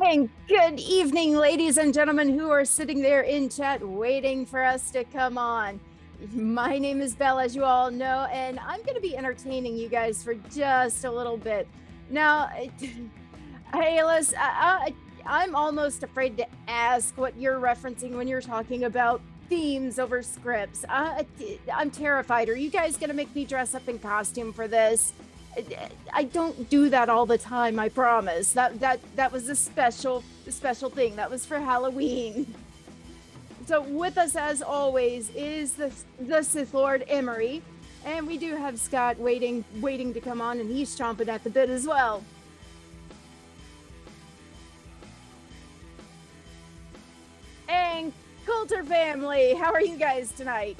And good evening, ladies and gentlemen who are sitting there in chat waiting for us to come on. My name is Belle, as you all know, and I'm going to be entertaining you guys for just a little bit. Now, hey, listen, I'm almost afraid to ask what you're referencing when you're talking about themes over scripts. I'm terrified. Are you guys going to make me dress up in costume for this? I don't do that all the time, I promise. That was a special thing. That was for Halloween. So with us as always is the Sith Lord Emery, and we do have Scott waiting to come on, and he's chomping at the bit as well. And Coulter family, how are you guys tonight?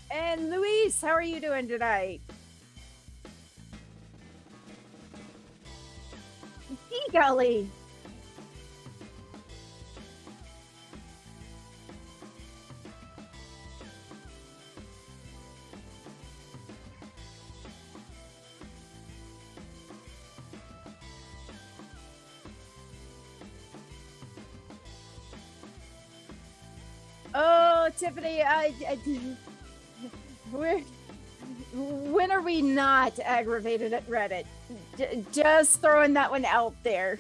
And Luis, how are you doing tonight? Golly. Oh, Tiffany, when are we not aggravated at Reddit? Just throwing that one out there.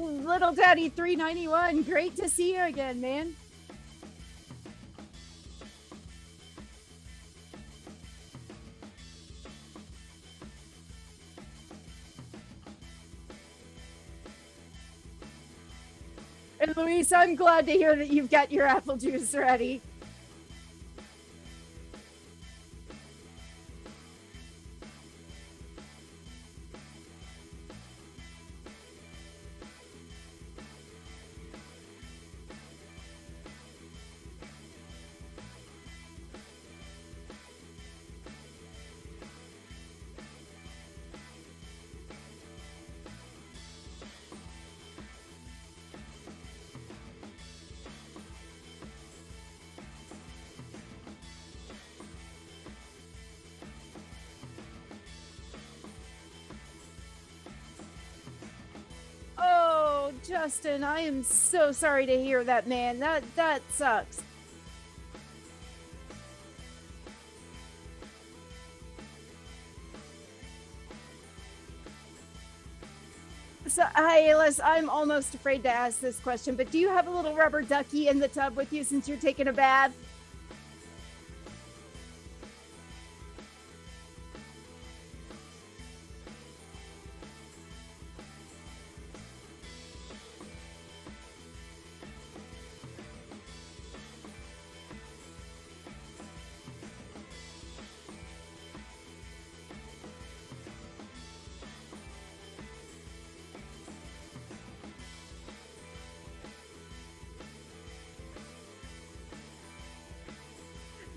Little Daddy 391, great to see you again, man. And Luis, I'm glad to hear that you've got your apple juice ready. Oh, Justin, I am so sorry to hear that, man. That sucks. So, hi, Alice. I'm almost afraid to ask this question, but do you have a little rubber ducky in the tub with you since you're taking a bath?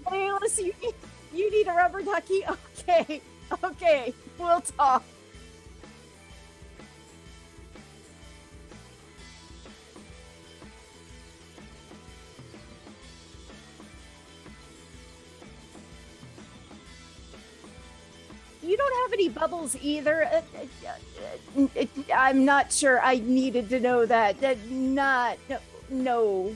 Hey, Alice, you need a rubber ducky? Okay, okay, we'll talk. You don't have any bubbles either. I'm not sure I needed to know that. Not, no, no.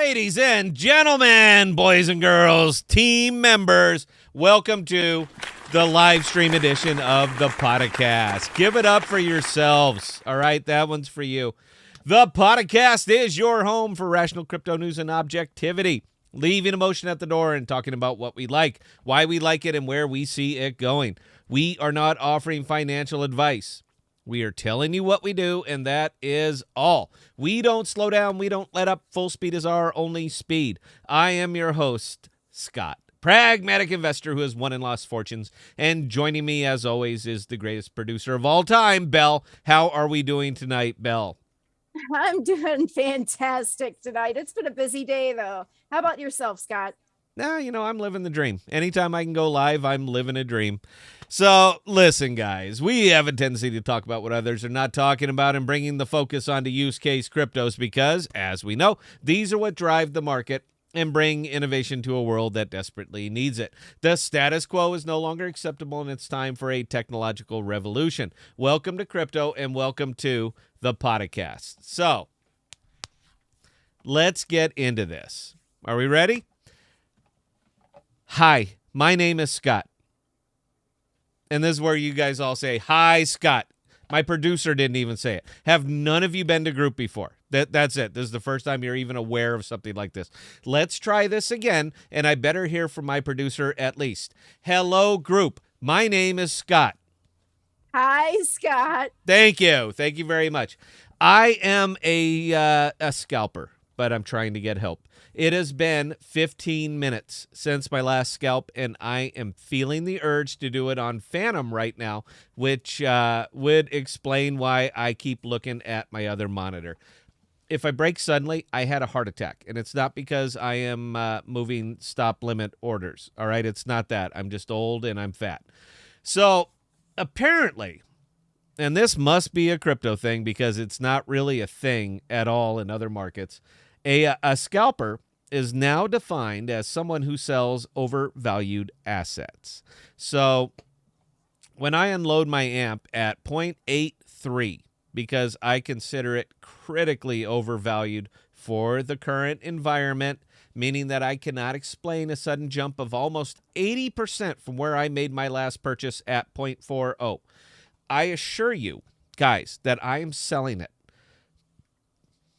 Ladies and gentlemen, boys and girls, team members, welcome to the live stream edition of the podcast. Give it up for yourselves. All right, that one's for you. The podcast is your home for rational crypto news and objectivity, leaving emotion at the door and talking about what we like, why we like it, and where we see it going. We are not offering financial advice. We are telling you what we do, and that is all. We don't slow down. We don't let up. Full speed is our only speed. I am your host, Scott, pragmatic investor who has won and lost fortunes. And joining me, as always, is the greatest producer of all time, Belle. How are we doing tonight, Belle? I'm doing fantastic tonight. It's been a busy day, though. How about yourself, Scott? I'm living the dream. Anytime I can go live, I'm living a dream. So, listen, guys, we have a tendency to talk about what others are not talking about and bringing the focus onto use case cryptos because, as we know, these are what drive the market and bring innovation to a world that desperately needs it. The status quo is no longer acceptable, and it's time for a technological revolution. Welcome to crypto, and welcome to the podcast. So, let's get into this. Are we ready? Hi, my name is Scott. And this is where you guys all say, hi, Scott. My producer didn't even say it. Have none of you been to group before? That's it. This is the first time you're even aware of something like this. Let's try this again, and I better hear from my producer at least. Hello, group. My name is Scott. Hi, Scott. Thank you. Thank you very much. I am a scalper, but I'm trying to get help. It has been 15 minutes since my last scalp, and I am feeling the urge to do it on Phantom right now, which would explain why I keep looking at my other monitor. If I break suddenly, I had a heart attack, and it's not because I am moving stop limit orders, all right? It's not that. I'm just old and I'm fat. So apparently, and this must be a crypto thing because it's not really a thing at all in other markets, a scalper is now defined as someone who sells overvalued assets. So when I unload my AMP at 0.83, because I consider it critically overvalued for the current environment, meaning that I cannot explain a sudden jump of almost 80% from where I made my last purchase at 0.40. I assure you, guys, that I am selling it.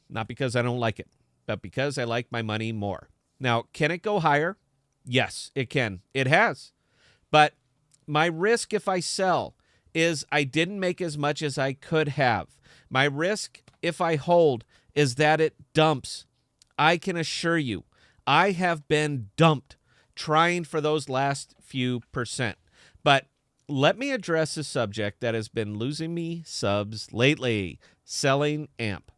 Not because I don't like it, but because I like my money more. Now, can it go higher? Yes, it can. It has. But my risk if I sell is I didn't make as much as I could have. My risk if I hold is that it dumps. I can assure you, I have been dumped trying for those last few percent. But let me address a subject that has been losing me subs lately, selling AMP.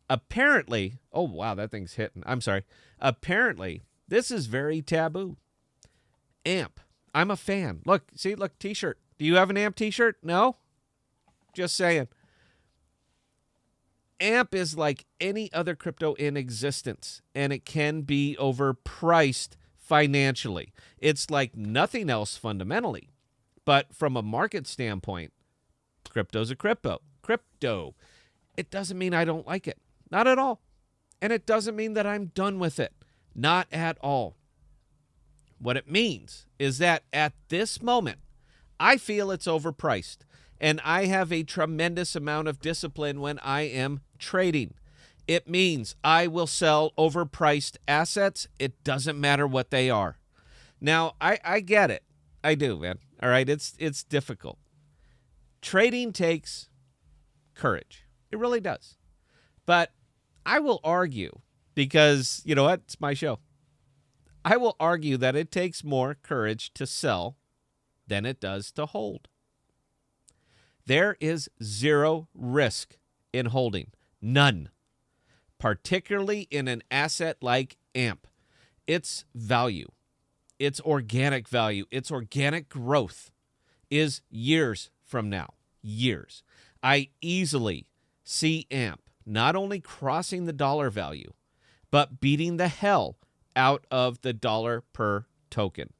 Apparently, oh, wow, that thing's hitting. I'm sorry. Apparently, this is very taboo. AMP. I'm a fan. Look, t-shirt. Do you have an AMP t-shirt? No? Just saying. AMP is like any other crypto in existence, and it can be overpriced financially. It's like nothing else fundamentally. But from a market standpoint, crypto's a crypto. It doesn't mean I don't like it. Not at all. And it doesn't mean that I'm done with it. Not at all. What it means is that at this moment, I feel it's overpriced. And I have a tremendous amount of discipline when I am trading. It means I will sell overpriced assets. It doesn't matter what they are. Now, I get it. I do, man. All right, it's difficult. Trading takes courage. It really does. But I will argue, because, you know what? It's my show. I will argue that it takes more courage to sell than it does to hold. There is zero risk in holding. None. Particularly in an asset like AMP. Its value, its organic value, its organic growth is years from now. Years. I easily see AMP not only crossing the dollar value, but beating the hell out of the dollar per token.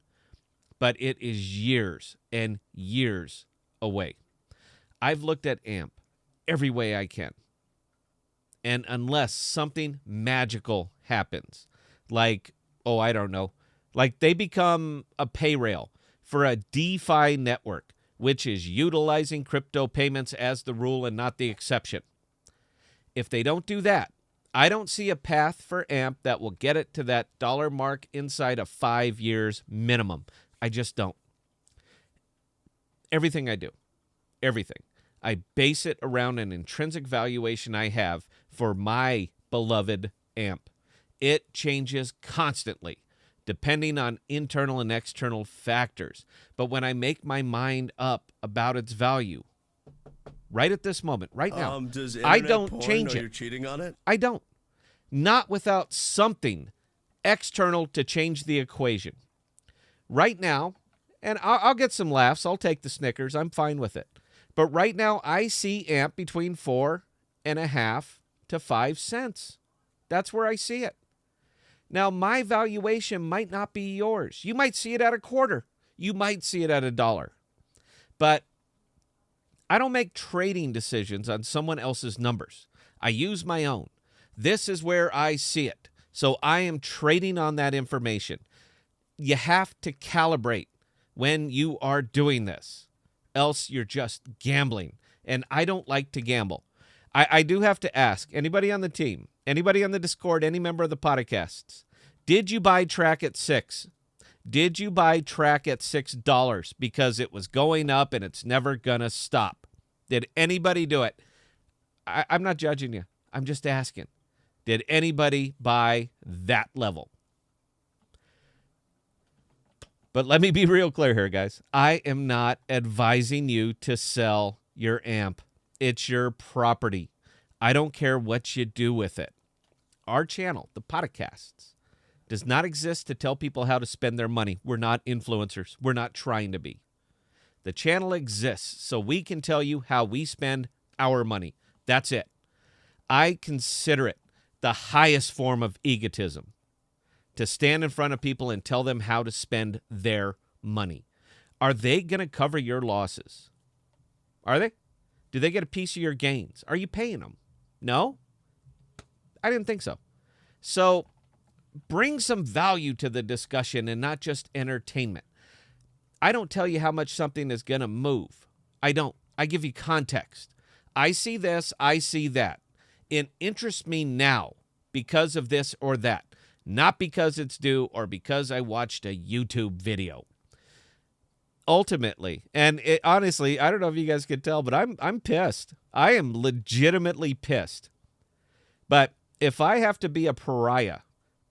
But it is years and years away. I've looked at AMP every way I can. And unless something magical happens, like, oh, I don't know, like they become a pay rail for a DeFi network, which is utilizing crypto payments as the rule and not the exception. If they don't do that, I don't see a path for AMP that will get it to that dollar mark inside of 5 years minimum. I just don't. Everything I do, everything, I base it around an intrinsic valuation I have for my beloved AMP. It changes constantly, depending on internal and external factors. But when I make my mind up about its value, right at this moment, right now, I don't change it. You're cheating on it? I don't. Not without something external to change the equation. Right now, and I'll get some laughs. I'll take the Snickers. I'm fine with it. But right now, I see AMP between 4.5 to 5 cents. That's where I see it. Now, my valuation might not be yours. You might see it at a quarter. You might see it at $1. But I don't make trading decisions on someone else's numbers. I use my own. This is where I see it. So I am trading on that information. You have to calibrate when you are doing this, else you're just gambling. And I don't like to gamble. I do have to ask, anybody on the team, anybody on the Discord, any member of the podcasts, did you buy Track at 6? Did you buy Track at $6 because it was going up and it's never going to stop? Did anybody do it? I'm not judging you. I'm just asking. Did anybody buy that level? But let me be real clear here, guys. I am not advising you to sell your AMP. It's your property. I don't care what you do with it. Our channel, the podcasts, does not exist to tell people how to spend their money. We're not influencers. We're not trying to be. The channel exists so we can tell you how we spend our money. That's it. I consider it the highest form of egotism to stand in front of people and tell them how to spend their money. Are they going to cover your losses? Are they? Do they get a piece of your gains? Are you paying them? No? I didn't think so. So bring some value to the discussion and not just entertainment. I don't tell you how much something is going to move. I don't. I give you context. I see this, I see that. It interests me now because of this or that, not because it's due or because I watched a YouTube video. Ultimately, and honestly, I don't know if you guys can tell, but I'm pissed. I am legitimately pissed. But if I have to be a pariah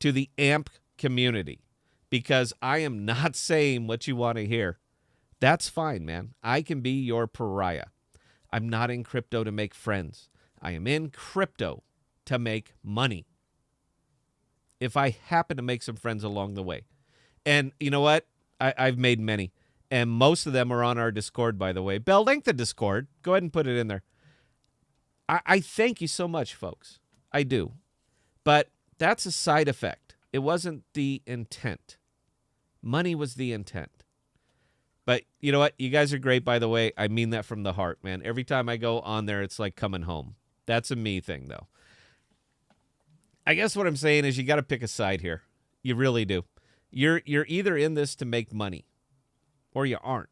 to the AMP community because I am not saying what you want to hear, that's fine, man. I can be your pariah. I'm not in crypto to make friends. I am in crypto to make money. If I happen to make some friends along the way. And you know what? I've made many. And most of them are on our Discord, by the way. Bell, link the Discord. Go ahead and put it in there. I thank you so much, folks. I do. But that's a side effect. It wasn't the intent. Money was the intent. But you know what? You guys are great, by the way. I mean that from the heart, man. Every time I go on there, it's like coming home. That's a me thing, though. I guess what I'm saying is you got to pick a side here. You really do. You're either in this to make money or you aren't.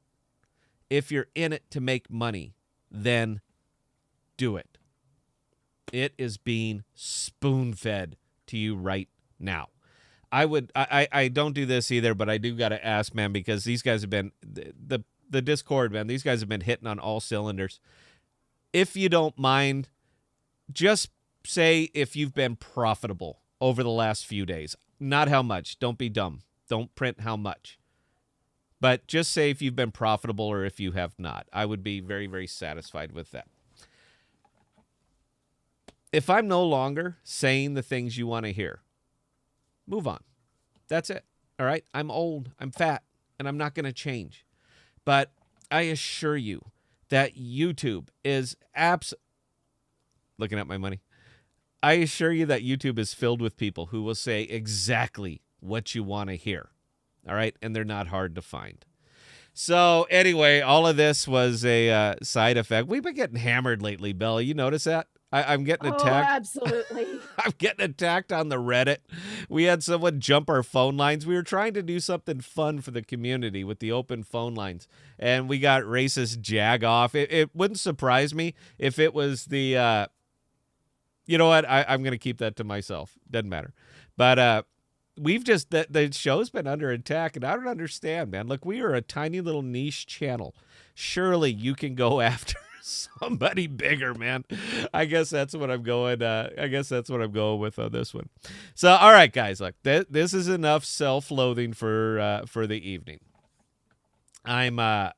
If you're in it to make money, then do it. It is being spoon-fed to you right now. I don't do this either, but I do got to ask, man, because these guys have been, the Discord, man, these guys have been hitting on all cylinders. If you don't mind, just say if you've been profitable over the last few days. Not how much. Don't be dumb. Don't print how much. But just say if you've been profitable or if you have not. I would be very, very satisfied with that. If I'm no longer saying the things you want to hear, move on. That's it. All right? I'm old. I'm fat. And I'm not going to change. But I assure you that YouTube is looking at my money. I assure you that YouTube is filled with people who will say exactly what you want to hear. All right? And they're not hard to find. So anyway, all of this was a side effect. We've been getting hammered lately, Bella. You notice that? I'm getting Oh, attacked. absolutely. I'm getting attacked on the Reddit. We had someone jump our phone lines. We were trying to do something fun for the community with the open phone lines, and we got racist jag off. It wouldn't surprise me if it was the, you know what? I'm going to keep that to myself. Doesn't matter. But we've just, the show's been under attack, and I don't understand, man. Look, we are a tiny little niche channel. Surely you can go after somebody bigger, man. I guess that's what I'm going. I guess that's what I'm going with on this one. So, all right, guys, look, this is enough self-loathing for the evening. What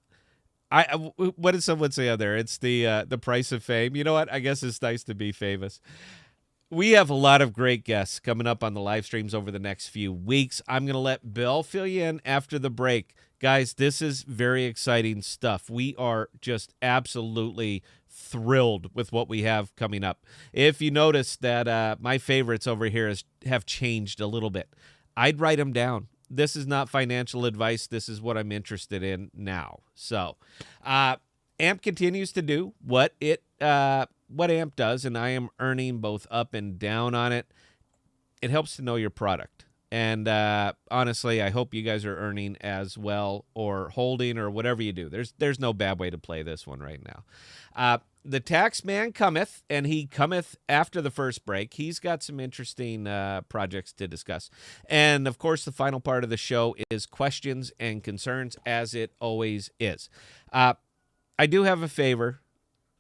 did someone say out there? It's the price of fame. You know what? I guess it's nice to be famous. We have a lot of great guests coming up on the live streams over the next few weeks. I'm going to let Bill fill you in after the break. Guys, this is very exciting stuff. We are just absolutely thrilled with what we have coming up. If you notice that my favorites over here have changed a little bit, I'd write them down. This is not financial advice. This is what I'm interested in now. So AMP continues to do what AMP does, and I am earning both up and down on it. It helps to know your product. And honestly, I hope you guys are earning as well, or holding, or whatever you do. There's no bad way to play this one right now. The tax man cometh, and he cometh after the first break. He's got some interesting projects to discuss. And, of course, the final part of the show is questions and concerns, as it always is. I do have a favor.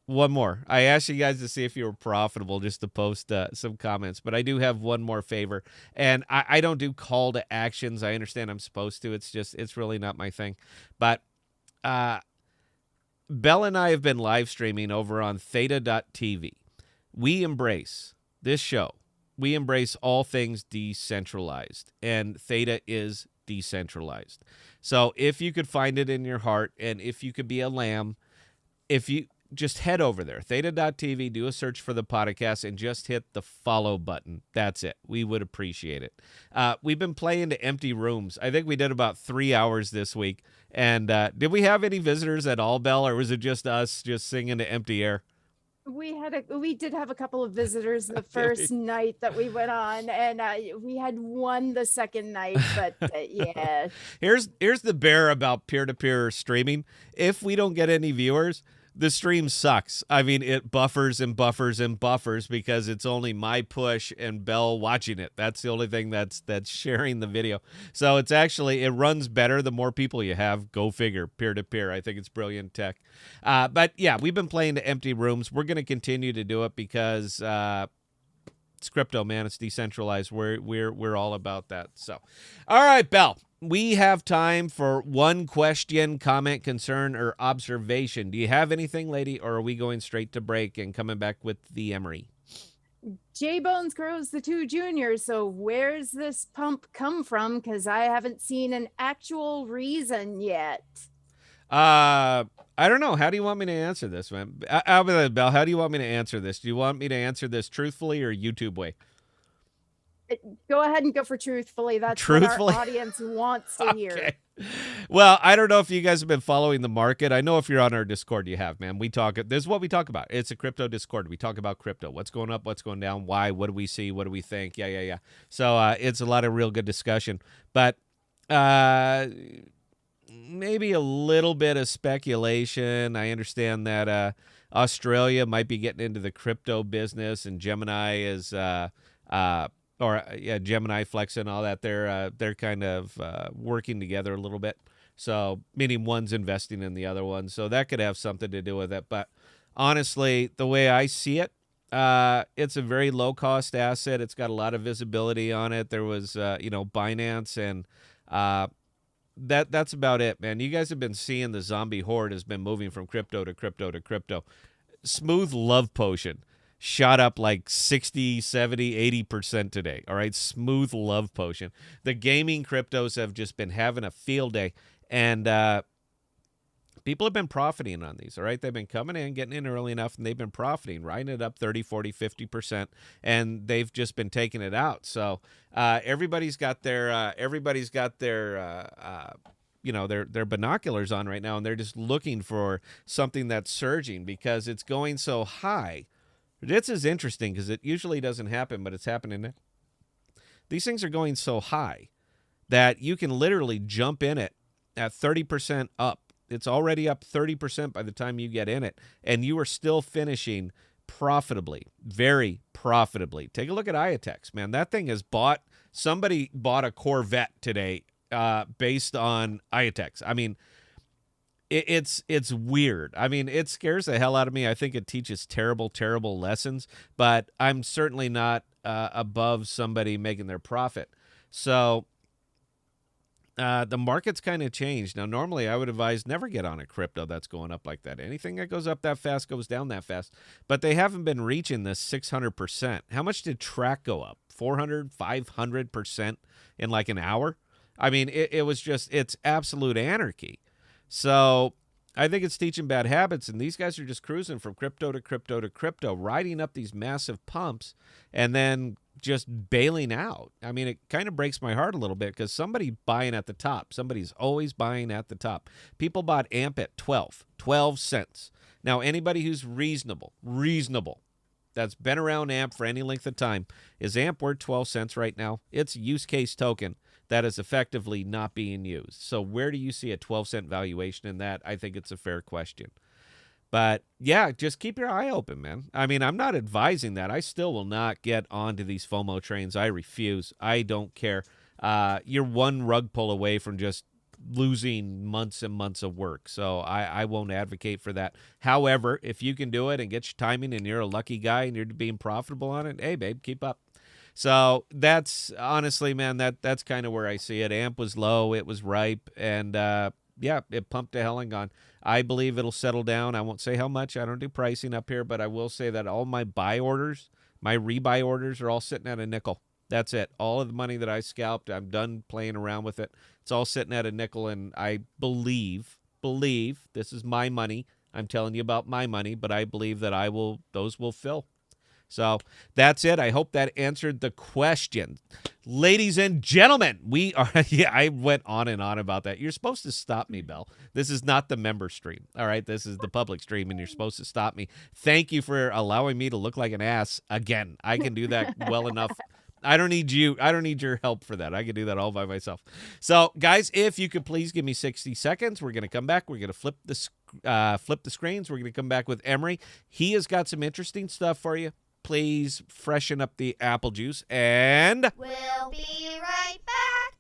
One more. I asked you guys to see if you were profitable, just to post some comments, but I do have one more favor, and I don't do call to actions. I understand I'm supposed to. It's really not my thing. But Bell and I have been live streaming over on Theta.tv. We embrace this show. We embrace all things decentralized, and Theta is decentralized. So if you could find it in your heart, and if you could be a lamb, if you just head over there, Theta.tv, do a search for the podcast, and just hit the follow button. That's it. We would appreciate it. We've been playing to empty rooms. I think we did about 3 hours this week. And did we have any visitors at all, Bell, or was it just us just singing to empty air? We did have a couple of visitors the first night that we went on, and we had one the second night, but yeah. Here's the bear about peer-to-peer streaming. If we don't get any viewers, the stream sucks. I mean, it buffers and buffers and buffers because it's only my push and Bell watching it. That's the only thing that's sharing the video. So it runs better the more people you have. Go figure, peer-to-peer. I think it's brilliant tech. But yeah, we've been playing to empty rooms. We're going to continue to do it because it's crypto, man. It's decentralized. We're all about that. So, all right, Bell. We have time for one question, comment, concern, or observation. Do you have anything, lady, or are we going straight to break and coming back with the Emery? J Bones grows the 2 juniors. So where's this pump come from? Because I haven't seen an actual reason yet. I don't know. How do you want me to answer this, man? Bell, how do you want me to answer this? Do you want me to answer this truthfully or YouTube way? Go ahead and go for truthfully. That's truthfully? What our audience wants to hear. Well, I don't know if you guys have been following the market. I know if you're on our Discord, you have, man. This is what we talk about. It's a crypto Discord. We talk about crypto. What's going up? What's going down? Why? What do we see? What do we think? Yeah. So it's a lot of real good discussion. But maybe a little bit of speculation. I understand that Australia might be getting into the crypto business, and Gemini is Gemini Flex and all that. They're kind of working together a little bit. So meaning one's investing in the other one. So that could have something to do with it. But honestly, the way I see it, it's a very low cost asset. It's got a lot of visibility on it. There was Binance, and that's about it, man. You guys have been seeing the zombie horde has been moving from crypto to crypto to crypto. Smooth Love Potion shot up like 60, 70, 80% today. All right. Smooth Love Potion. The gaming cryptos have just been having a field day, and people have been profiting on these. All right. They've been coming in, getting in early enough, and they've been profiting, riding it up 30, 40, 50%, and they've just been taking it out. So everybody's got their their binoculars on right now, and they're just looking for something that's surging because it's going so high. This is interesting because it usually doesn't happen, but it's happening now. These things are going so high that you can literally jump in it at 30% up. It's already up 30% by the time you get in it, and you are still finishing profitably, very profitably. Take a look at IATEX, man. That thing is somebody bought a Corvette today based on IATEX. I mean, it's weird. I mean, it scares the hell out of me. I think it teaches terrible, terrible lessons, but I'm certainly not above somebody making their profit. So the market's kind of changed. Now, normally I would advise never get on a crypto that's going up like that. Anything that goes up that fast goes down that fast. But they haven't been reaching this 600%. How much did Track go up? 400, 500% in like an hour? I mean, it was just, it's absolute anarchy. So I think it's teaching bad habits, and these guys are just cruising from crypto to crypto to crypto, riding up these massive pumps and then just bailing out. I mean, it kind of breaks my heart a little bit because somebody buying at the top. Somebody's always buying at the top. People bought AMP at 12 cents. Now, anybody who's reasonable, that's been around AMP for any length of time, is AMP worth 12 cents right now? It's a use case token that is effectively not being used. So where do you see a 12-cent valuation in that? I think it's a fair question. But, yeah, just keep your eye open, man. I mean, I'm not advising that. I still will not get onto these FOMO trains. I refuse. I don't care. You're one rug pull away from just losing months and months of work. So I won't advocate for that. However, if you can do it and get your timing and you're a lucky guy and you're being profitable on it, hey, babe, keep up. So that's honestly, man, that's kind of where I see it. AMP was low, it was ripe, and yeah, it pumped to hell and gone. I believe it'll settle down. I won't say how much. I don't do pricing up here, but I will say that all my buy orders, my rebuy orders are all sitting at a nickel. That's it. All of the money that I scalped, I'm done playing around with it. It's all sitting at a nickel, and I believe this is my money. I'm telling you about my money, but I believe that those will fill. So that's it. I hope that answered the question. Ladies and gentlemen, we are, yeah, I went on and on about that. You're supposed to stop me, Belle. This is not the member stream. All right. This is the public stream, and you're supposed to stop me. Thank you for allowing me to look like an ass again. I can do that well enough. I don't need you. I don't need your help for that. I can do that all by myself. So, guys, if you could please give me 60 seconds, we're going to come back. We're going to flip the screens. We're going to come back with Emery. He has got some interesting stuff for you. Please freshen up the apple juice, and we'll be right back.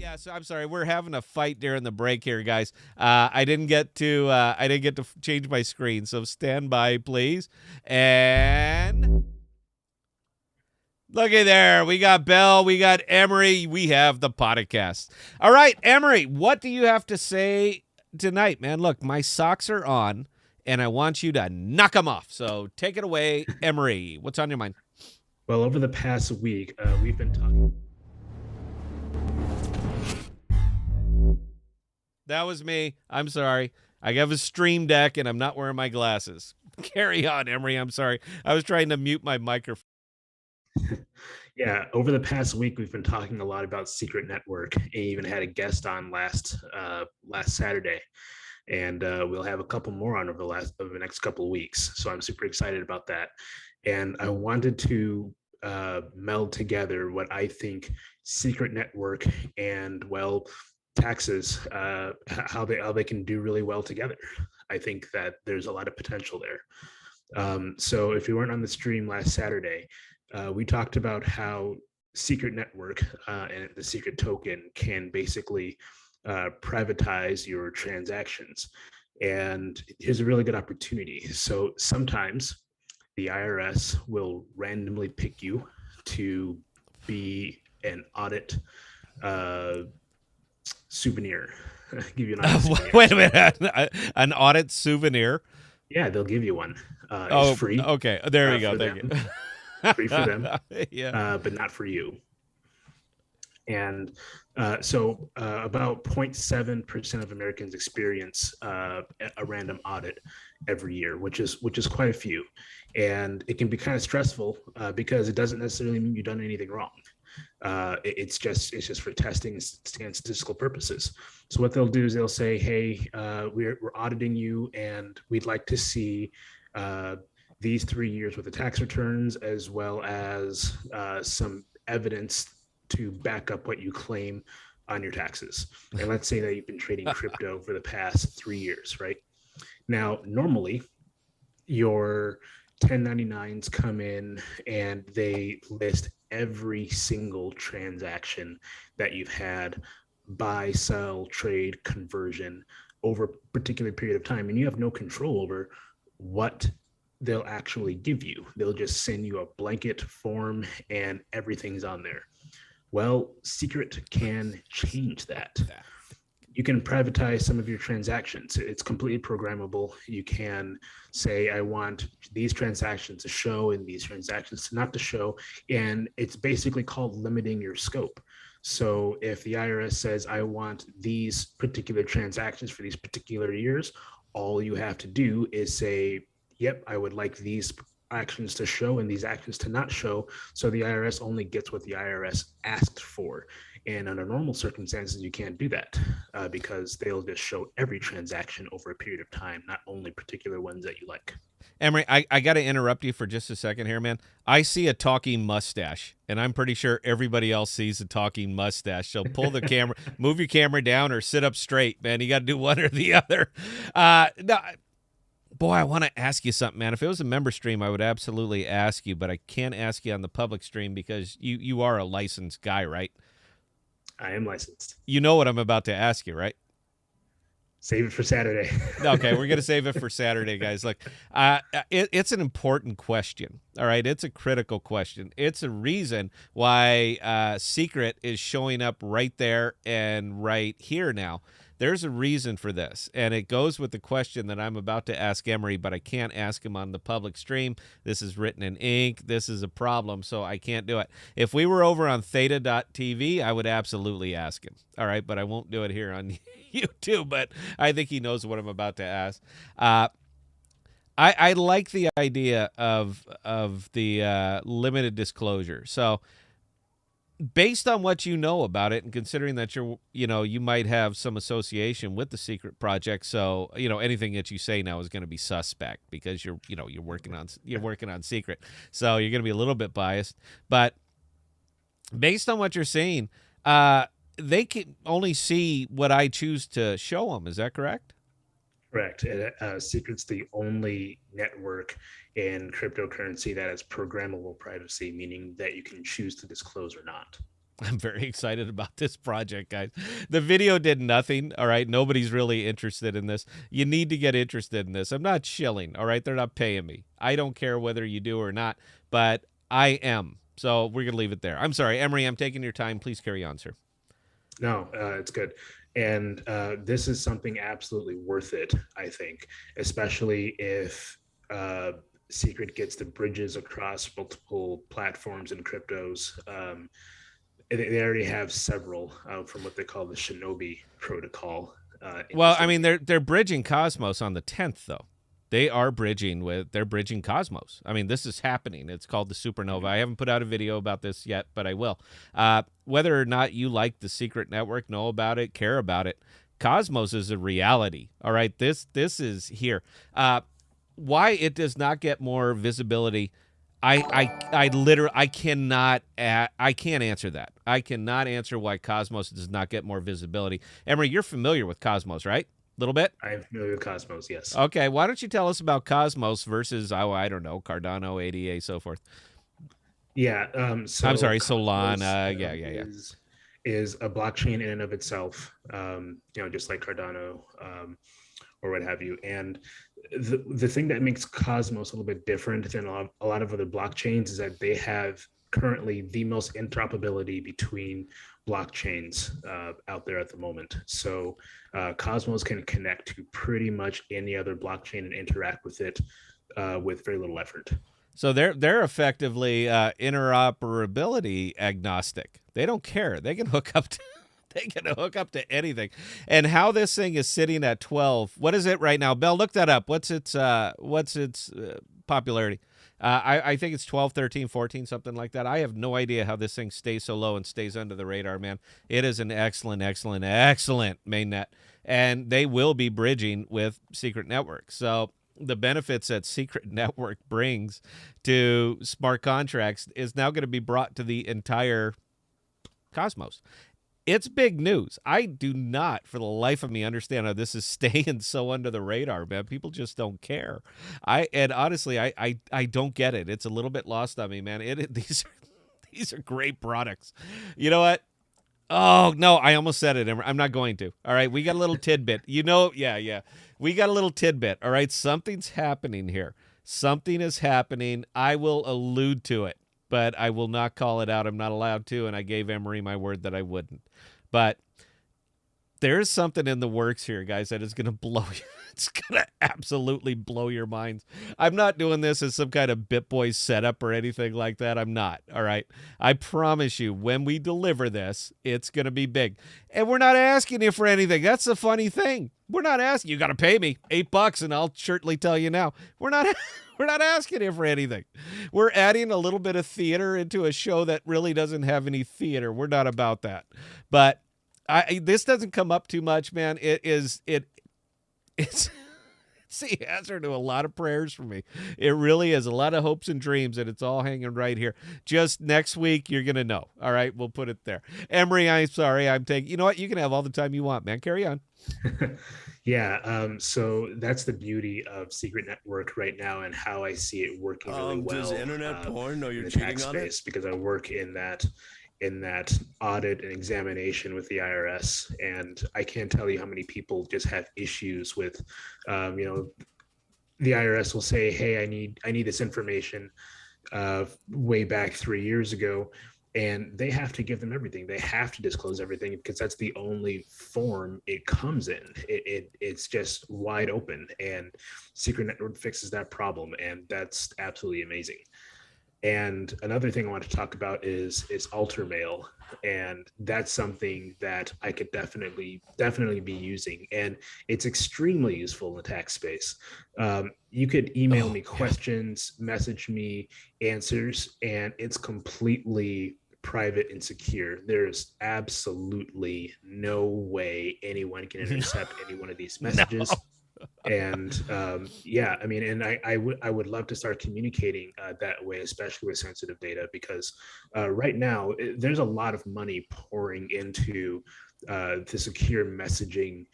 Yeah, so I'm sorry. We're having a fight during the break here, guys. I didn't get to change my screen, so stand by, please. And looky there, we got Belle, we got Emery, we have the podcast. All right, Emery, what do you have to say tonight, man? Look, my socks are on, and I want you to knock them off. So take it away, Emery. What's on your mind? Well, over the past week, we've been talking. That was me. I'm sorry. I have a stream deck, and I'm not wearing my glasses. Carry on, Emery. I'm sorry. I was trying to mute my microphone. Yeah, over the past week, we've been talking a lot about Secret Network. I even had a guest on last Saturday, and we'll have a couple more on over the next couple of weeks. So I'm super excited about that. And I wanted to meld together what I think Secret Network and, well, taxes, how they can do really well together. I think that there's a lot of potential there. So if you weren't on the stream last Saturday, we talked about how Secret Network and the secret token can basically privatize your transactions. And here's a really good opportunity. So sometimes the IRS will randomly pick you to be an audit souvenir. Give you an audit souvenir. Wait a minute, an audit souvenir? Yeah, they'll give you one. Oh, it's free. Okay, there we go. for Thank them. you. Free for them, Yeah. but not for you. And so about 0.7% of Americans experience a random audit every year, which is quite a few. And it can be kind of stressful because it doesn't necessarily mean you've done anything wrong. It's just for testing and statistical purposes. So what they'll do is they'll say, hey, we're auditing you and we'd like to see these 3 years with the tax returns, as well as some evidence to back up what you claim on your taxes. And let's say that you've been trading crypto for the past 3 years, right? Now, normally your 1099s come in and they list every single transaction that you've had, buy, sell, trade, conversion over a particular period of time. And you have no control over what they'll actually give you. They'll just send you a blanket form and everything's on there. Well, Secret can change that. You can privatize some of your transactions. It's completely programmable. You can say, I want these transactions to show and these transactions to not to show. And it's basically called limiting your scope. So if the IRS says, I want these particular transactions for these particular years, all you have to do is say, yep, I would like these actions to show and these actions to not show. So the IRS only gets what the IRS asked for. And under normal circumstances, you can't do that because they'll just show every transaction over a period of time, not only particular ones that you like. Emery, I got to interrupt you for just a second here, man. I see a talking mustache, and I'm pretty sure everybody else sees a talking mustache. So pull the camera, move your camera down, or sit up straight, man. You got to do one or the other. No, boy, I want to ask you something, man. If it was a member stream, I would absolutely ask you, but I can't ask you on the public stream because you are a licensed guy, right? I am licensed. You know what I'm about to ask you, right? Save it for Saturday. Okay, we're going to save it for Saturday, guys. Look, it's an important question, all right? It's a critical question. It's a reason why Secret is showing up right there and right here now. There's a reason for this, and it goes with the question that I'm about to ask Emery, but I can't ask him on the public stream. This is written in ink. This is a problem, so I can't do it. If we were over on theta.tv, I would absolutely ask him, all right? But I won't do it here on YouTube, but I think he knows what I'm about to ask. I like the idea of the limited disclosure. So based on what you know about it and considering that you might have some association with the secret project, so anything that you say now is going to be suspect because you're working on secret, so you're going to be a little bit biased. But based on what you're saying, they can only see what I choose to show them. Is that correct? Correct. Secret's the only network in cryptocurrency that has programmable privacy, meaning that you can choose to disclose or not. I'm very excited about this project, guys. The video did nothing, all right? Nobody's really interested in this. You need to get interested in this. I'm not shilling, all right? They're not paying me. I don't care whether you do or not, but I am. So we're going to leave it there. I'm sorry, Emery, I'm taking your time. Please carry on, sir. No, it's good. And this is something absolutely worth it, I think, especially if Secret gets the bridges across multiple platforms and cryptos. They already have several from what they call the Shinobi protocol. Well, I mean, they're bridging Cosmos on the 10th, though. They're bridging Cosmos. I mean, this is happening. It's called the Supernova. I haven't put out a video about this yet, but I will. Whether or not you like the Secret Network, know about it, care about it, Cosmos is a reality. All right, this is here. Why it does not get more visibility, I can't answer that. I cannot answer why Cosmos does not get more visibility. Emery, you're familiar with Cosmos, right? Little bit? I'm familiar with Cosmos, yes. Okay, why don't you tell us about Cosmos versus, I don't know, Cardano, ADA, so forth. Yeah. So I'm sorry, Cosmos, Solana. Yeah. is a blockchain in and of itself. Just like Cardano, or what have you. And the thing that makes Cosmos a little bit different than a lot of other blockchains is that they have currently the most interoperability between blockchains out there at the moment. So Cosmos can connect to pretty much any other blockchain and interact with it with very little effort. So they're effectively interoperability agnostic. They don't care. They can hook up to anything. And how this thing is sitting at 12. What is it right now? Bell, look that up. What's its popularity? I think it's 12, 13, 14, something like that. I have no idea how this thing stays so low and stays under the radar, man. It is an excellent mainnet, and they will be bridging with Secret Network. So the benefits that Secret Network brings to smart contracts is now going to be brought to the entire Cosmos. It's big news. I do not, for the life of me, understand how this is staying so under the radar, man. People just don't care. Honestly, I don't get it. It's a little bit lost on me, man. These are great products. You know what? Oh, no, I almost said it. I'm not going to. All right, we got a little tidbit. Yeah. We got a little tidbit. All right, something's happening here. Something is happening. I will allude to it, but I will not call it out. I'm not allowed to, and I gave Emery my word that I wouldn't. But there's something in the works here, guys, that is going to blow you. It's going to absolutely blow your minds. I'm not doing this as some kind of BitBoy setup or anything like that. I'm not, all right? I promise you, when we deliver this, it's going to be big. And we're not asking you for anything. That's the funny thing. We're not asking. You got to pay me $8, and I'll certainly tell you now. We're not asking you for anything. We're adding a little bit of theater into a show that really doesn't have any theater. We're not about that. But this doesn't come up too much, man. It's the answer to a lot of prayers for me. It really is a lot of hopes and dreams, and it's all hanging right here. Just next week, you're going to know. All right, we'll put it there. Emery, I'm sorry. You know what? You can have all the time you want, man. Carry on. Yeah, so that's the beauty of Secret Network right now and how I see it working really well. Does internet porn know you're in the cheating tax on space it? because I work in that audit and examination with the IRS, and I can't tell you how many people just have issues with, the IRS will say, "Hey, I need this information," way back 3 years ago. And they have to give them everything. They have to disclose everything because that's the only form it comes in. It's just wide open, and Secret Network fixes that problem, and that's absolutely amazing. And another thing I want to talk about is Alter Mail, and that's something that I could definitely be using, and it's extremely useful in the tax space. You could email me questions, message me answers, and it's completely private and secure. There's absolutely no way anyone can intercept any one of these messages. And I mean, and I would love to start communicating that way, especially with sensitive data, because right now there's a lot of money pouring into the secure messaging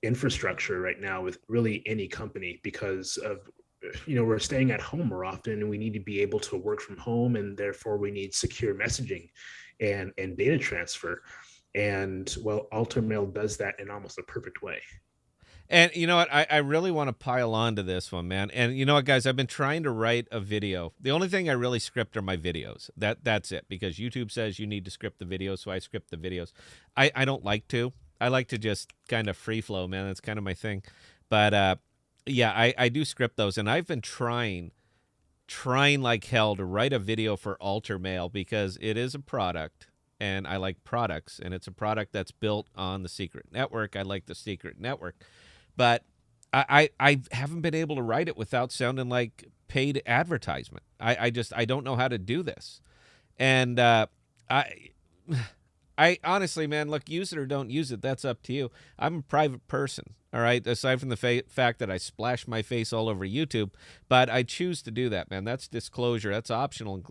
infrastructure right now with really any company, because of we're staying at home more often, and we need to be able to work from home, and therefore we need secure messaging and data transfer. And well, Alter Mail does that in almost a perfect way. And you know what? I really want to pile on to this one, man. And you know what, guys? I've been trying to write a video. The only thing I really script are my videos. That's it, because YouTube says you need to script the videos, so I script the videos. I don't like to. I like to just kind of free flow, man. That's kind of my thing. But yeah, I do script those, and I've been trying like hell to write a video for Alter Mail, because it is a product, and I like products, and it's a product that's built on the Secret Network. I like the Secret Network. But I haven't been able to write it without sounding like paid advertisement. I don't know how to do this. And I honestly, man, look, use it or don't use it. That's up to you. I'm a private person, all right, aside from the fact that I splash my face all over YouTube. But I choose to do that, man. That's disclosure. That's optional.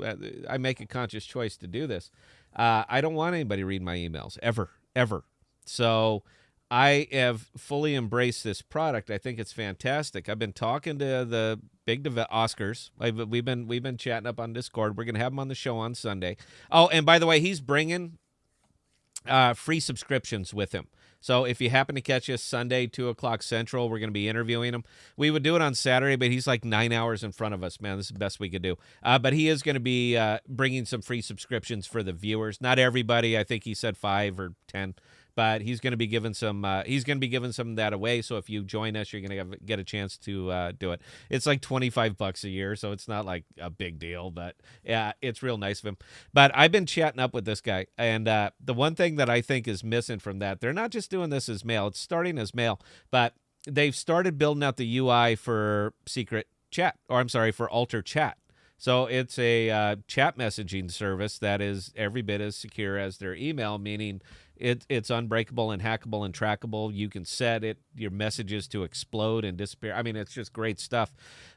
I make a conscious choice to do this. I don't want anybody reading my emails, ever. So I have fully embraced this product. I think it's fantastic. I've been talking to the big Oscars. We've been chatting up on Discord. We're gonna have him on the show on Sunday. Oh, and by the way, he's bringing free subscriptions with him. So if you happen to catch us Sunday, 2:00 Central, we're going to be interviewing him. We would do it on Saturday, but he's like 9 hours in front of us, man. This is the best we could do. But he is going to be bringing some free subscriptions for the viewers. Not everybody. I think he said 5 or 10. But he's going to be giving some. He's going to be giving some of that away. So if you join us, you're going to get a chance to do it. It's like $25 a year, so it's not like a big deal. But yeah, it's real nice of him. But I've been chatting up with this guy, and the one thing that I think is missing from that, they're not just doing this as mail. It's starting as mail, but they've started building out the UI for Secret Chat, or I'm sorry, for Alter Chat. So it's a chat messaging service that is every bit as secure as their email, meaning it's unbreakable and hackable and trackable. You can set your messages to explode and disappear. I mean, it's just great stuff.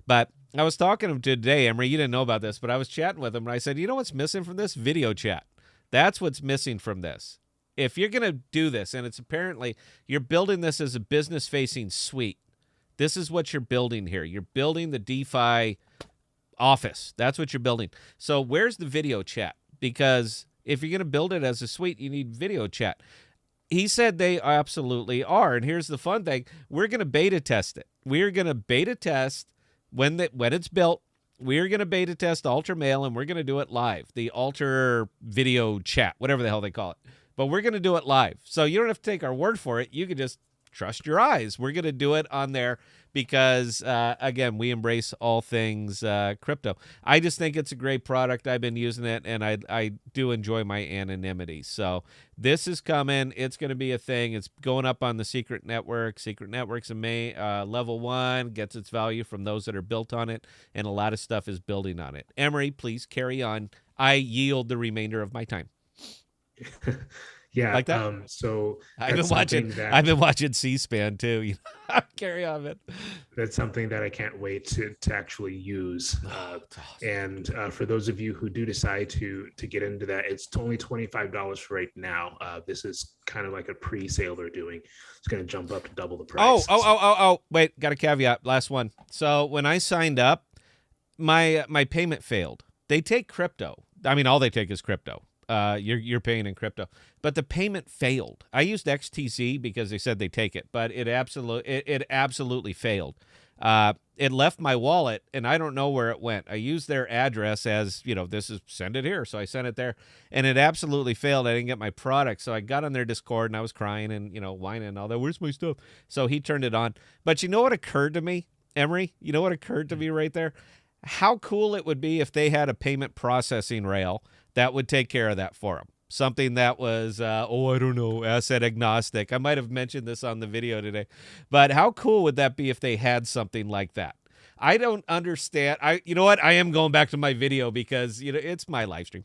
But I was talking to him today, Emery. You didn't know about this, but I was chatting with him, and I said, you know what's missing from this? Video chat. That's what's missing from this. If you're going to do this, and it's apparently you're building this as a business-facing suite, this is what you're building here. You're building the DeFi office. That's what you're building. So where's the video chat? Because if you're going to build it as a suite, you need video chat. He said they absolutely are. And here's the fun thing. We're going to beta test it. We're going to beta test when it's built. We're going to beta test Alter Mail, and we're going to do it live. The Alter video chat, whatever the hell they call it. But we're going to do it live. So you don't have to take our word for it. You can just trust your eyes. We're going to do it on there because, again, we embrace all things crypto. I just think it's a great product. I've been using it, and I do enjoy my anonymity. So this is coming. It's going to be a thing. It's going up on the Secret Network. Secret Network's a level 1, gets its value from those that are built on it, and a lot of stuff is building on it. Emery, please carry on. I yield the remainder of my time. Yeah, like that. So I've been watching C-SPAN too. You know, carry on, man. That's something that I can't wait to actually use. Awesome. And for those of you who do decide to get into that, it's only $25 right now. This is kind of like a pre-sale they're doing. It's going to jump up to double the price. Oh! Wait, got a caveat. Last one. So when I signed up, my payment failed. They take crypto. I mean, all they take is crypto. You're paying in crypto, but the payment failed. I used XTC because they said they take it, but it absolutely failed. It left my wallet, and I don't know where it went. I used their address as, send it here, so I sent it there, and it absolutely failed. I didn't get my product, so I got on their Discord, and I was crying and, whining and all that. Where's my stuff? So he turned it on. But you know what occurred to me, Emery? You know what occurred to me right there? How cool it would be if they had a payment processing rail that would take care of that for them. Something that was, I don't know, asset agnostic. I might have mentioned this on the video today. But how cool would that be if they had something like that? I don't understand. You know what? I am going back to my video because, it's my live stream.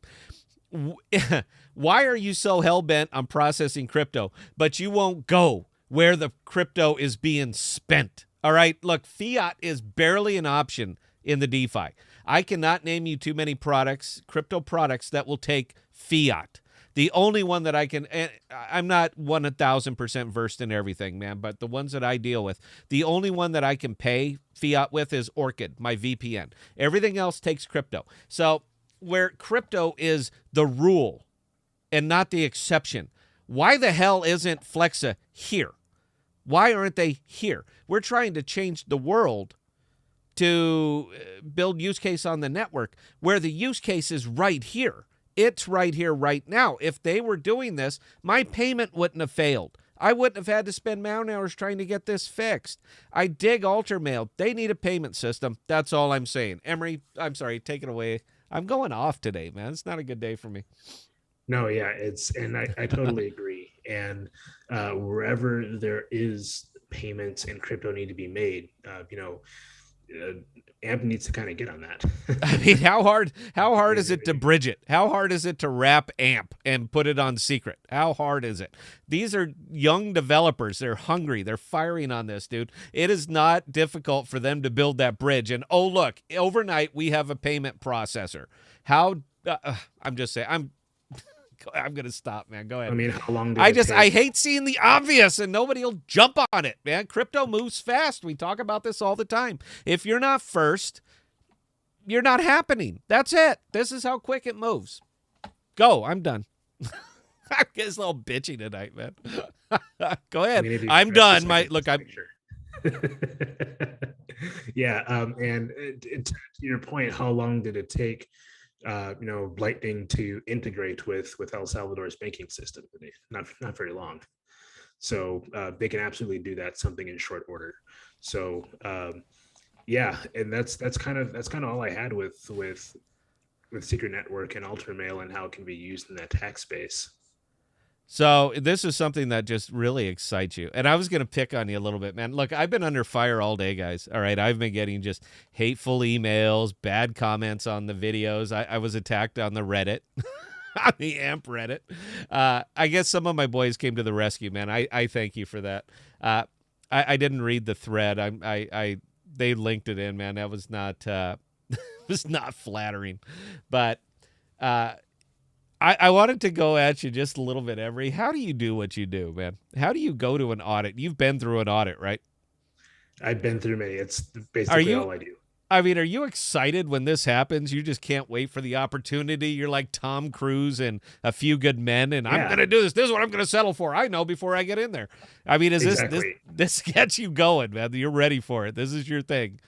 Why are you so hell-bent on processing crypto, but you won't go where the crypto is being spent? All right? Look, fiat is barely an option in the DeFi. I cannot name you too many crypto products that will take fiat. The only one that I can, and I'm not 1,000% versed in everything, man, but the ones that I deal with, the only one that I can pay fiat with is Orchid, my VPN. Everything else takes crypto. So where crypto is the rule and not the exception, why the hell isn't Flexa here? Why aren't they here? We're trying to change the world to build use case on the network where the use case is right here. It's right here, right now. If they were doing this, my payment wouldn't have failed. I wouldn't have had to spend man hours trying to get this fixed. I dig Alter Mail. They need a payment system. That's all I'm saying. Emery, I'm sorry, take it away. I'm going off today, man. It's not a good day for me. No, yeah, and I totally agree. And wherever there is payments and crypto need to be made, AMP needs to kind of get on that. I mean, how hard is it to bridge it? How hard is it to wrap AMP and put it on Secret? How hard is it? These are young developers. They're hungry. They're firing on this, dude. It is not difficult for them to build that bridge. And, oh, look, overnight we have a payment processor. I'm just saying, I'm gonna stop, man. Go ahead. I mean, how long did it take? I hate seeing the obvious and nobody will jump on it, man. Crypto moves fast. We talk about this all the time. If you're not first, you're not happening. That's it. This is how quick it moves. Go. I'm done. I'm getting a little bitchy tonight, man. Go ahead. I'm done. Yeah. And to your point, how long did it take, Lightning to integrate with El Salvador's banking system? Not very long. So they can absolutely do that, something in short order. So yeah, and that's kind of all I had with Secret Network and Ultramail and how it can be used in that tax space. So this is something that just really excites you. And I was going to pick on you a little bit, man. Look, I've been under fire all day, guys. All right. I've been getting just hateful emails, bad comments on the videos. I was attacked on the Reddit, on the AMP Reddit. I guess some of my boys came to the rescue, man. I thank you for that. I didn't read the thread. They linked it in, man. That was not, was not flattering, but, I wanted to go at you just a little bit, Emery. How do you do what you do, man? How do you go to an audit? You've been through an audit, right? I've been through many. It's basically all I do. I mean, are you excited when this happens? You just can't wait for the opportunity. You're like Tom Cruise and A Few Good Men, and I'm going to do this. This is what I'm going to settle for. I know before I get in there. I mean, this gets you going, man. You're ready for it. This is your thing.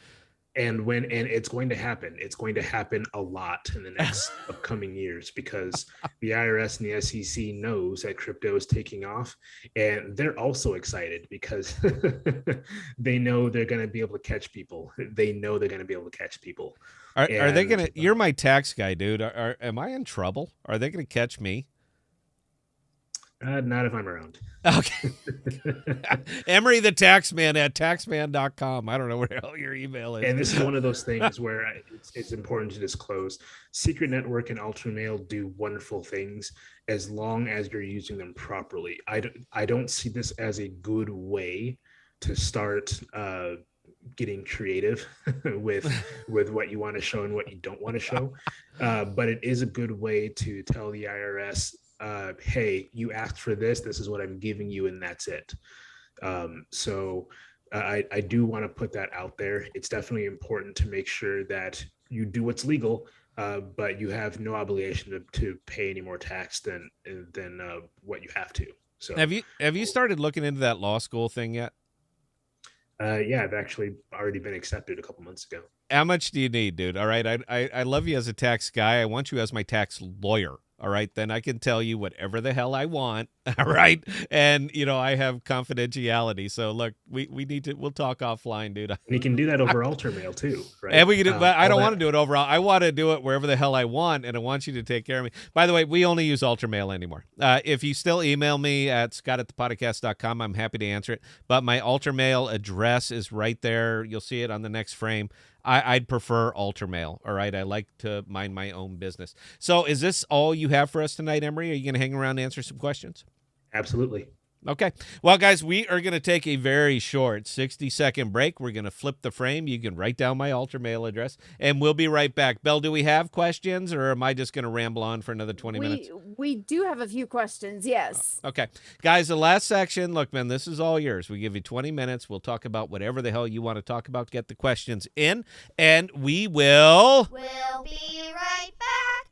And it's going to happen. It's going to happen a lot in the next upcoming years because the IRS and the SEC knows that crypto is taking off, and they're also excited because they know they're going to be able to catch people. They know they're going to be able to catch people. Are they going to? You're my tax guy, dude. Am I in trouble? Are they going to catch me? Not if I'm around. Okay. Emery the Taxman at taxman.com. I don't know where the hell your email is. And this is one of those things where it's important to disclose. Secret Network and Ultramail do wonderful things as long as you're using them properly. I don't see this as a good way to start getting creative with what you want to show and what you don't want to show. But it is a good way to tell the IRS, hey, you asked for this is what I'm giving you, and that's it. So I do want to put that out there. It's definitely important to make sure that you do what's legal, but you have no obligation to pay any more tax than what you have to. So have you started looking into that law school thing yet? Yeah, I've actually already been accepted a couple months ago. How much do you need, dude? All right, I love you as a tax guy. I want you as my tax lawyer. All right, then I can tell you whatever the hell I want. All right, and I have confidentiality. So look, we'll talk offline, dude. And you can do that over Ultramail too, right? And we can, but I don't want to do it overall. I want to do it wherever the hell I want, and I want you to take care of me. By the way, we only use Ultramail anymore. If you still email me at scott@thepodcast.com, I'm happy to answer it. But my Ultramail address is right there. You'll see it on the next frame. I'd prefer Ultramail. All right, I like to mind my own business. So is this all you have for us tonight, Emery? Are you going to hang around and answer some questions? Absolutely. Okay. Well, guys, we are going to take a very short 60-second break. We're going to flip the frame. You can write down my Ultramail address, and we'll be right back. Belle, do we have questions, or am I just going to ramble on for another 20 minutes? We do have a few questions, yes. Okay. Guys, the last section, look, man, this is all yours. We give you 20 minutes. We'll talk about whatever the hell you want to talk about. Get the questions in, and we will... We'll be right back.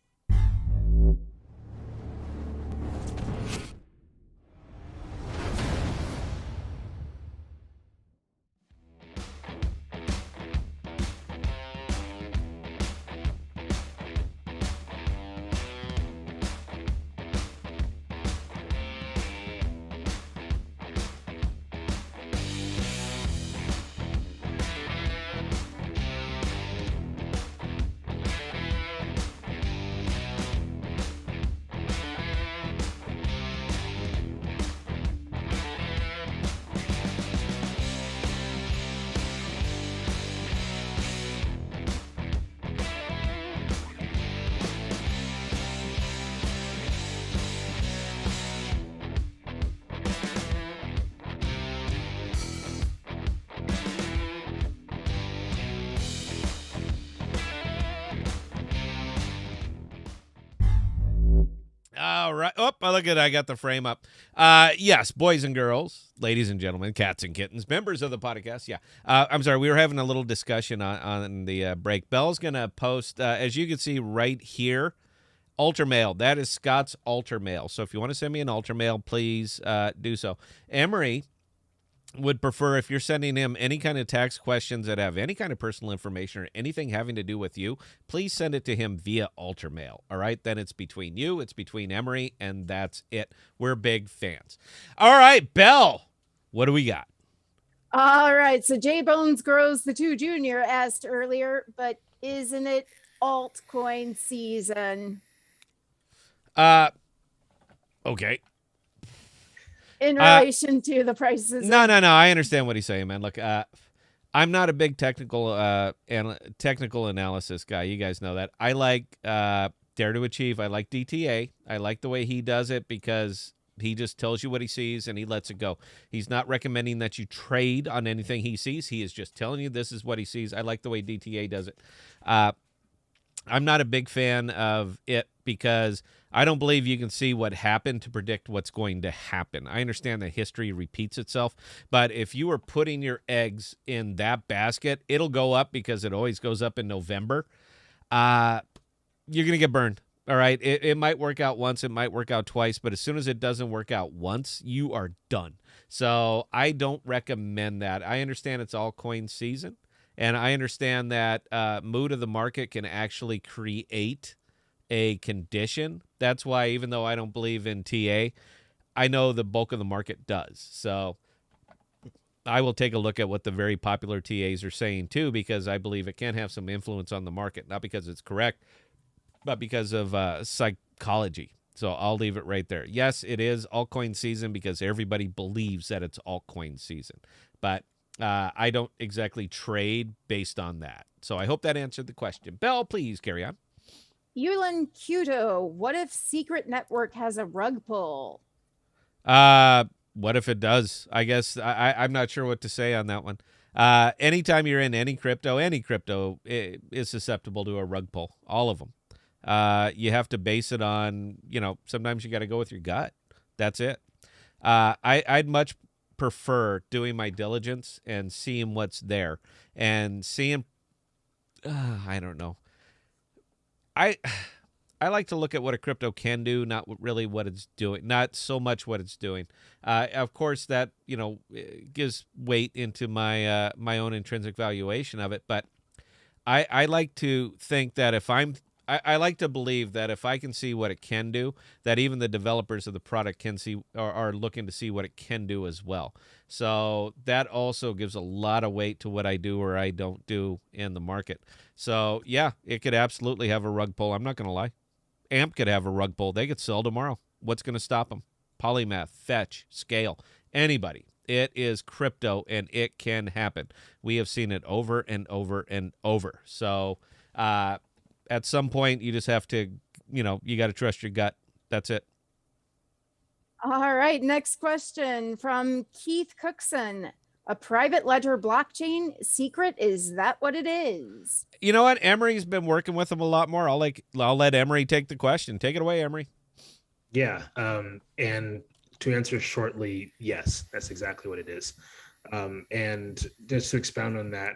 right. Oh, look at I got the frame up. Yes, boys and girls, ladies and gentlemen, cats and kittens, members of the podcast. Yeah. I'm sorry. We were having a little discussion on the break. Belle's going to post, as you can see right here, Altar Mail. That is Scott's Altar Mail. So if you want to send me an Altar Mail, please do so. Emery would prefer, if you're sending him any kind of tax questions that have any kind of personal information or anything having to do with you, please send it to him via Altar Mail. All right? Then it's between you, it's between Emery, and that's it. We're big fans. All right, Belle, what do we got? All right. So J Bones Grows the 2 Jr. asked earlier, but isn't it altcoin season? Okay. In relation to the prices. No. I understand what he's saying, man. Look, I'm not a big technical analysis guy. You guys know that. I like Dare to Achieve. I like DTA. I like the way he does it because he just tells you what he sees and he lets it go. He's not recommending that you trade on anything he sees. He is just telling you this is what he sees. I like the way DTA does it. I'm not a big fan of it because I don't believe you can see what happened to predict what's going to happen. I understand that history repeats itself, but if you are putting your eggs in that basket, it'll go up because it always goes up in November. You're going to get burned. All right. It might work out once. It might work out twice. But as soon as it doesn't work out once, you are done. So I don't recommend that. I understand it's altcoin season. And I understand that mood of the market can actually create a condition. That's why, even though I don't believe in TA, I know the bulk of the market does. So I will take a look at what the very popular TAs are saying too, because I believe it can have some influence on the market, not because it's correct, but because of psychology. So I'll leave it right there. Yes, it is altcoin season because everybody believes that it's altcoin season, but I don't exactly trade based on that. So I hope that answered the question. Belle, please carry on. Yulin Kuto, what if Secret Network has a rug pull? What if it does? I guess I'm not sure what to say on that one. Anytime you're in any crypto is susceptible to a rug pull. All of them. You have to base it on, sometimes you got to go with your gut. That's it. I'd much prefer doing my diligence and seeing what's there and seeing, I don't know. I like to look at what a crypto can do, not really what it's doing, not so much what it's doing. Of course, that gives weight into my my own intrinsic valuation of it. But I like to think that I like to believe that if I can see what it can do, that even the developers of the product can see or are looking to see what it can do as well. So that also gives a lot of weight to what I do or I don't do in the market. So yeah, it could absolutely have a rug pull. I'm not going to lie. AMP could have a rug pull. They could sell tomorrow. What's going to stop them? Polymath, Fetch, Scale, anybody. It is crypto and it can happen. We have seen it over and over and over. So, at some point, you just have to, you got to trust your gut. That's it. All right. Next question from Keith Cookson. A private ledger blockchain secret, is that what it is? You know what? Emery's been working with them a lot more. I'll let Emery take the question. Take it away, Emery. Yeah. And to answer shortly, yes, that's exactly what it is. And just to expound on that,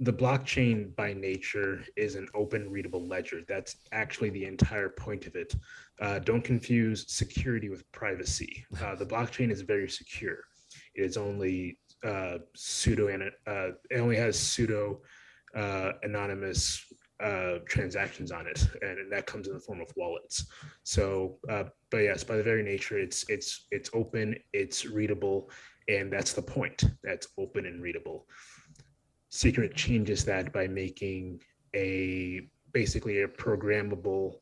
the blockchain by nature is an open readable ledger. That's actually the entire point of it. Don't confuse security with privacy. The blockchain is very secure. It is only it only has pseudo anonymous transactions on it, and that comes in the form of wallets. So, but yes, by the very nature, it's open, it's readable, and that's the point. That's open and readable. Secret changes that by making basically a programmable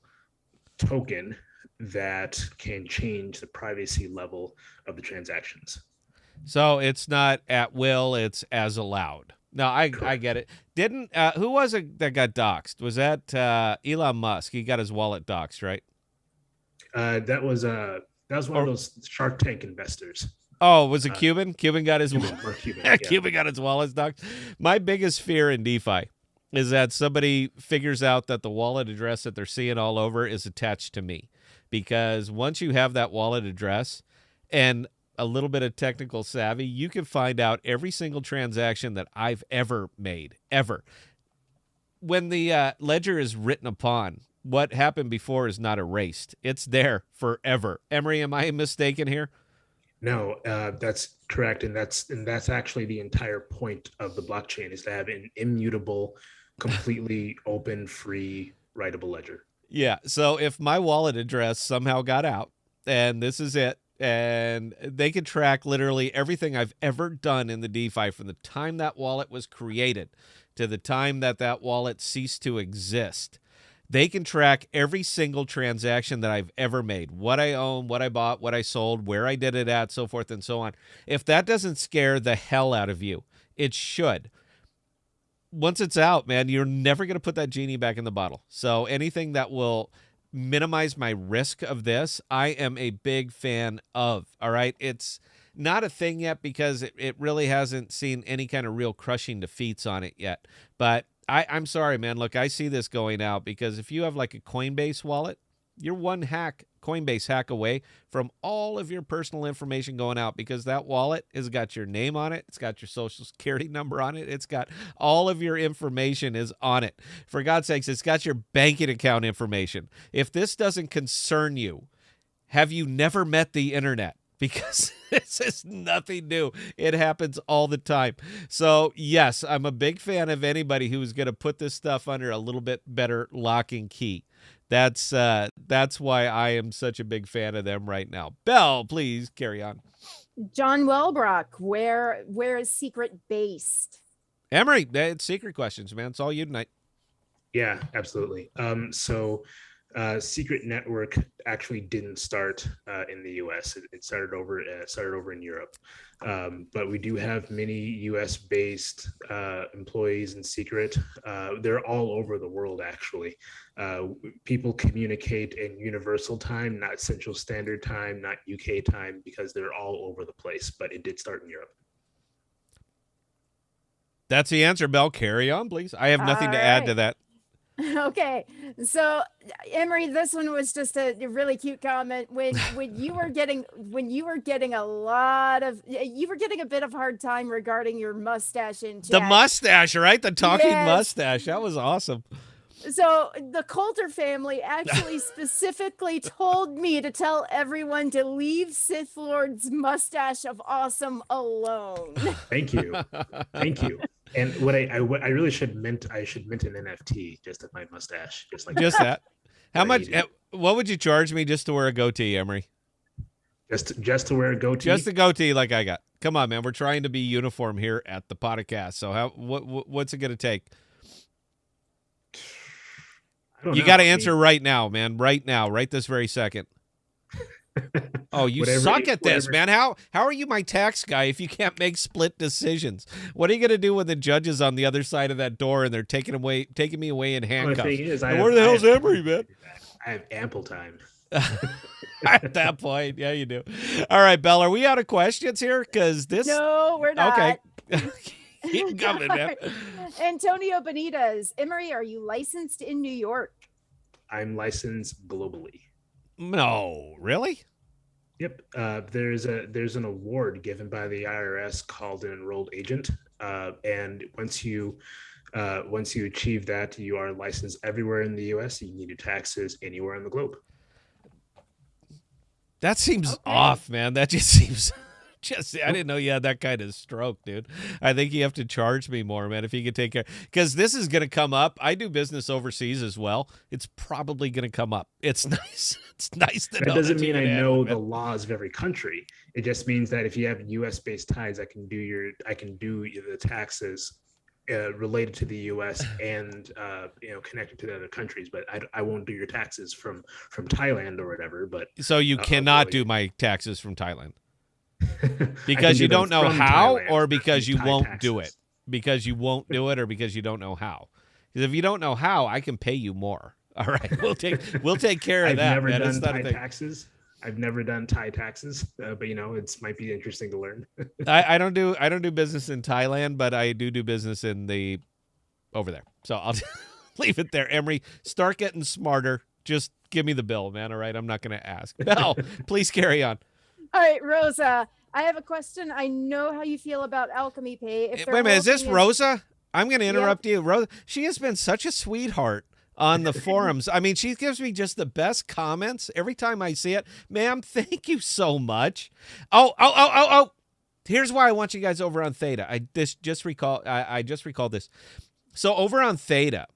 token that can change the privacy level of the transactions. So it's not at will, it's as allowed. No, I get it. Didn't who was it that got doxxed? Was that Elon Musk? He got his wallet doxxed, right? That was one of those Shark Tank investors. Oh, was it Cuban? Cuban got his Cuban, yeah. Cuban got his wallet doxxed. My biggest fear in DeFi is that somebody figures out that the wallet address that they're seeing all over is attached to me. because once you have that wallet address and a little bit of technical savvy, you can find out every single transaction that I've ever made, ever. When the ledger is written upon, what happened before is not erased. It's there forever. Emery, am I mistaken here? No, that's correct, and that's actually the entire point of the blockchain, is to have an immutable, completely open, free, writable ledger. Yeah. So if my wallet address somehow got out, and this is it, and they could track literally everything I've ever done in the DeFi from the time that wallet was created to the time that that wallet ceased to exist. They can track every single transaction that I've ever made, what I own, what I bought, what I sold, where I did it at, so forth and so on. If that doesn't scare the hell out of you, it should. Once it's out, man, you're never going to put that genie back in the bottle. So anything that will minimize my risk of this, I am a big fan of. All right. It's not a thing yet because it really hasn't seen any kind of real crushing defeats on it yet. But I'm sorry, man. Look, I see this going out because if you have like a Coinbase wallet, you're one Coinbase hack away from all of your personal information going out, because that wallet has got your name on it. It's got your social security number on it. It's got all of your information is on it. For God's sakes, it's got your banking account information. If this doesn't concern you, have you never met the internet? Because this is nothing new. It happens all the time. So, yes, I'm a big fan of anybody who's going to put this stuff under a little bit better lock and key. That's why I am such a big fan of them right now. Belle, please carry on. John Welbrock, where is Secret based? Emery, it's secret questions, man. It's all you tonight. Yeah, absolutely. So Secret Network actually didn't start in the U.S. It started over in Europe, but we do have many U.S.-based employees in Secret. They're all over the world, actually. People communicate in Universal Time, not Central Standard Time, not UK time, because they're all over the place. But it did start in Europe. That's the answer, Belle. Carry on, please. I have nothing to add to that. Okay, so Emery, this one was just a really cute comment. When you were getting a bit of hard time regarding your mustache in chat. The mustache, right? The talking Yes. mustache. That was awesome. So the Coulter family actually specifically told me to tell everyone to leave Sith Lord's mustache of awesome alone. Thank you. And what I really should mint an NFT just of my mustache, just like Just that. How much? What would you charge me just to wear a goatee, Emery? just to wear a goatee. Just a goatee like I got. Come on, man. We're trying to be uniform here at the podcast. So what's it going to take? You got to answer right now, man. Right now, right this very second. Oh, you suck at this, man. How are you my tax guy if you can't make split decisions? What are you going to do when the judge is on the other side of that door and they're taking me away in handcuffs? Well, the thing is, where the hell's Emery, man? I have ample time. At that point, yeah, you do. All right, Belle, are we out of questions here? Because this... No, we're not. Okay. Keep coming, man. Antonio Benitez, Emery, are you licensed in New York? I'm licensed globally. No, really? Yep. There's an award given by the IRS called an enrolled agent, and once you achieve that, you are licensed everywhere in the U.S. You need your taxes anywhere on the globe. That seems off, man. That just seems. I didn't know you had that kind of stroke, dude. I think you have to charge me more, man, if you could take care. Because this is going to come up. I do business overseas as well. It's probably going to come up. It's nice. It's nice to know. That doesn't mean I know the laws of every country. It just means that if you have U.S.-based ties, I can do the taxes related to the U.S. and connected to the other countries. But I won't do your taxes from Thailand or whatever. But so you cannot do my taxes from Thailand. Because you don't know how, Thailand, or because you won't taxes. do it? Because you won't do it, or because you don't know how? Because if you don't know how, I can pay you more. All right, we'll take care of that. I've never man. done It's not Thai a thing. taxes. I've never done Thai taxes, but it might be interesting to learn. I don't do business in Thailand, but I do business in over there. So I'll leave it there. Emery, start getting smarter. Just give me the bill, man. All right, I'm not going to ask. Belle, please carry on. All right, Rosa, I have a question. I know how you feel about Alchemy Pay. If Wait a minute, is this Rosa? I'm going to interrupt Yep. you. Rosa, she has been such a sweetheart on the forums. I mean, she gives me just the best comments every time I see it. Ma'am, thank you so much. Oh. Here's why I want you guys over on Theta. I just recalled this. So over on Theta,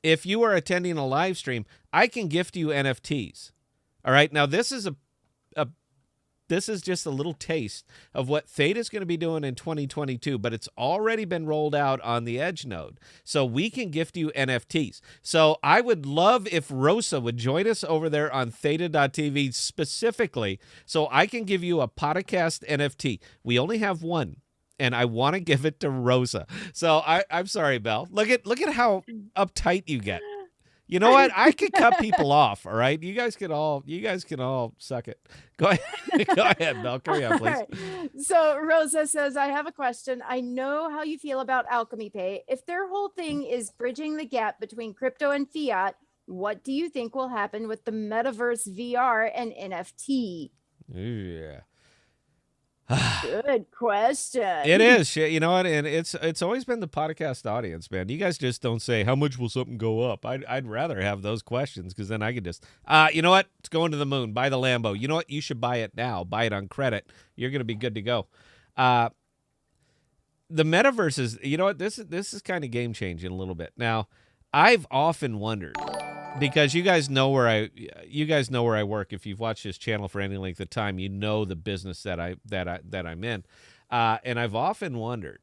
if you are attending a live stream, I can gift you NFTs. All right. Now this is this is just a little taste of what Theta is going to be doing in 2022, but it's already been rolled out on the Edge node. So we can gift you NFTs. So I would love if Rosa would join us over there on Theta.tv specifically, so I can give you a podcast NFT. We only have one, and I want to give it to Rosa. So I'm sorry, Belle. Look at how uptight you get. You know what? I could cut people off. All right, you guys can all suck it. Go ahead, Belle. Carry on, please. All right. So Rosa says, I have a question. I know how you feel about Alchemy Pay. If their whole thing is bridging the gap between crypto and fiat, what do you think will happen with the metaverse VR and NFT? Yeah. Good question. It is. You know what? And it's always been the podcast audience, man. You guys just don't say, how much will something go up? I'd rather have those questions, because then I could just, you know what? It's going to the moon. Buy the Lambo. You know what? You should buy it now. Buy it on credit. You're going to be good to go. The metaverse is, you know what? This is kind of game changing a little bit. Now, I've often wondered, because you guys know where I work. If you've watched this channel for any length of time, you know the business that I'm in, and I've often wondered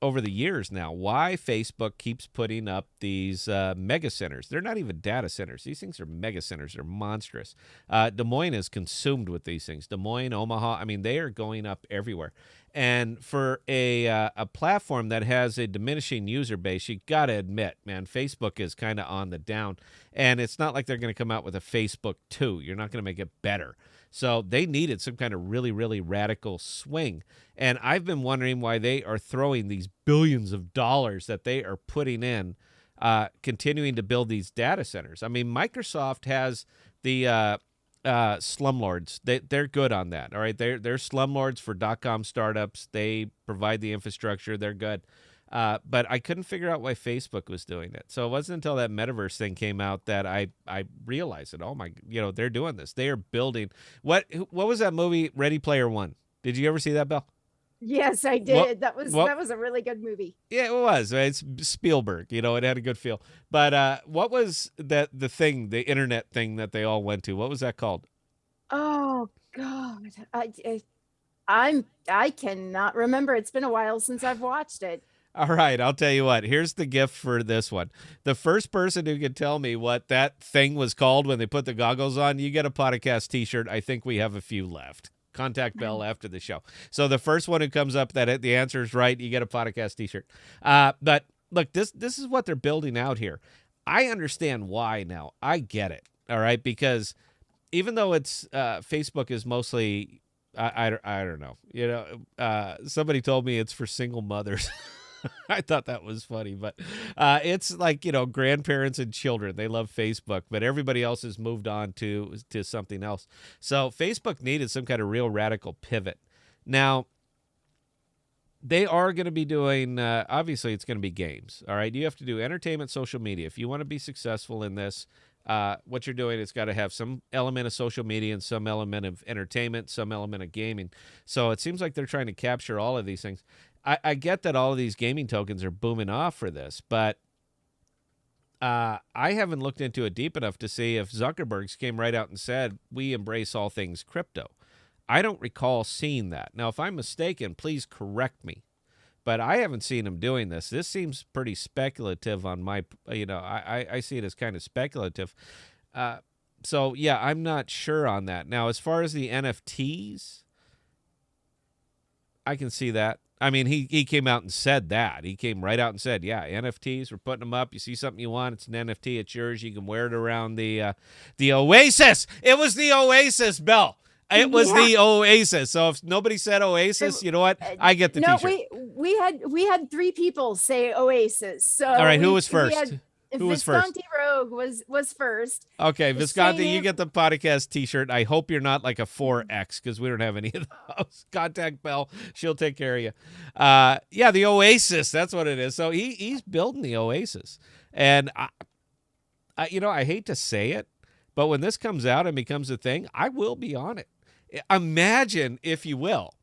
over the years now why Facebook keeps putting up these mega centers. They're not even data centers. These things are mega centers. They're monstrous. Des Moines is consumed with these things. Des Moines, Omaha. I mean, they are going up everywhere. And for a platform that has a diminishing user base, you got to admit, man, Facebook is kind of on the down. And it's not like they're going to come out with a Facebook 2. You're not going to make it better. So they needed some kind of really, really radical swing. And I've been wondering why they are throwing these billions of dollars that they are putting in, continuing to build these data centers. I mean, Microsoft has the slumlords. They're good on that. All right. They're slumlords for .com startups. They provide the infrastructure. They're good. But I couldn't figure out why Facebook was doing it. So it wasn't until that metaverse thing came out that I realized it. Oh my, they're doing this. They are building. What was that movie, Ready Player One? Did you ever see that, Belle? Yes, I did. That was a really good movie. Yeah, it was. It's Spielberg. It had a good feel. But what was the internet thing that they all went to? What was that called? Oh God, I cannot remember. It's been a while since I've watched it. All right, I'll tell you what. Here's the gift for this one. The first person who can tell me what that thing was called when they put the goggles on, you get a podcast T-shirt. I think we have a few left. Contact Belle after the show. So the first one who comes up that the answer is right, you get a podcast T-shirt. But look, this is what they're building out here. I understand why now. I get it. All right, because even though it's Facebook is mostly, I don't know. Somebody told me it's for single mothers. I thought that was funny, but it's like, grandparents and children. They love Facebook, but everybody else has moved on to something else. So Facebook needed some kind of real radical pivot. Now, they are going to be doing, obviously, it's going to be games. All right. You have to do entertainment, social media. If you want to be successful in this, what you're doing is got to have some element of social media and some element of entertainment, some element of gaming. So it seems like they're trying to capture all of these things. I get that all of these gaming tokens are booming off for this, but I haven't looked into it deep enough to see if Zuckerberg's came right out and said, we embrace all things crypto. I don't recall seeing that. Now, if I'm mistaken, please correct me. But I haven't seen him doing this. This seems pretty speculative on my, I see it as kind of speculative. So, yeah, I'm not sure on that. Now, as far as the NFTs, I can see that. I mean, he came out and said that. He came right out and said, yeah, NFTs, we're putting them up. You see something you want, it's an NFT, it's yours. You can wear it around the Oasis. It was the Oasis, Belle. It was the Oasis. So if nobody said Oasis, you know what? I get the T-shirt. We had 3 people say Oasis. So all right, who was first? Who was first? Visconti Rogue was first. Okay, Visconti, you Shane- get the podcast T-shirt. I hope you're not like a 4X because we don't have any of those. Contact Bell, she'll take care of you. Yeah, the Oasis, that's what it is. So he's building the Oasis, and I hate to say it, but when this comes out and becomes a thing, I will be on it. Imagine, if you will,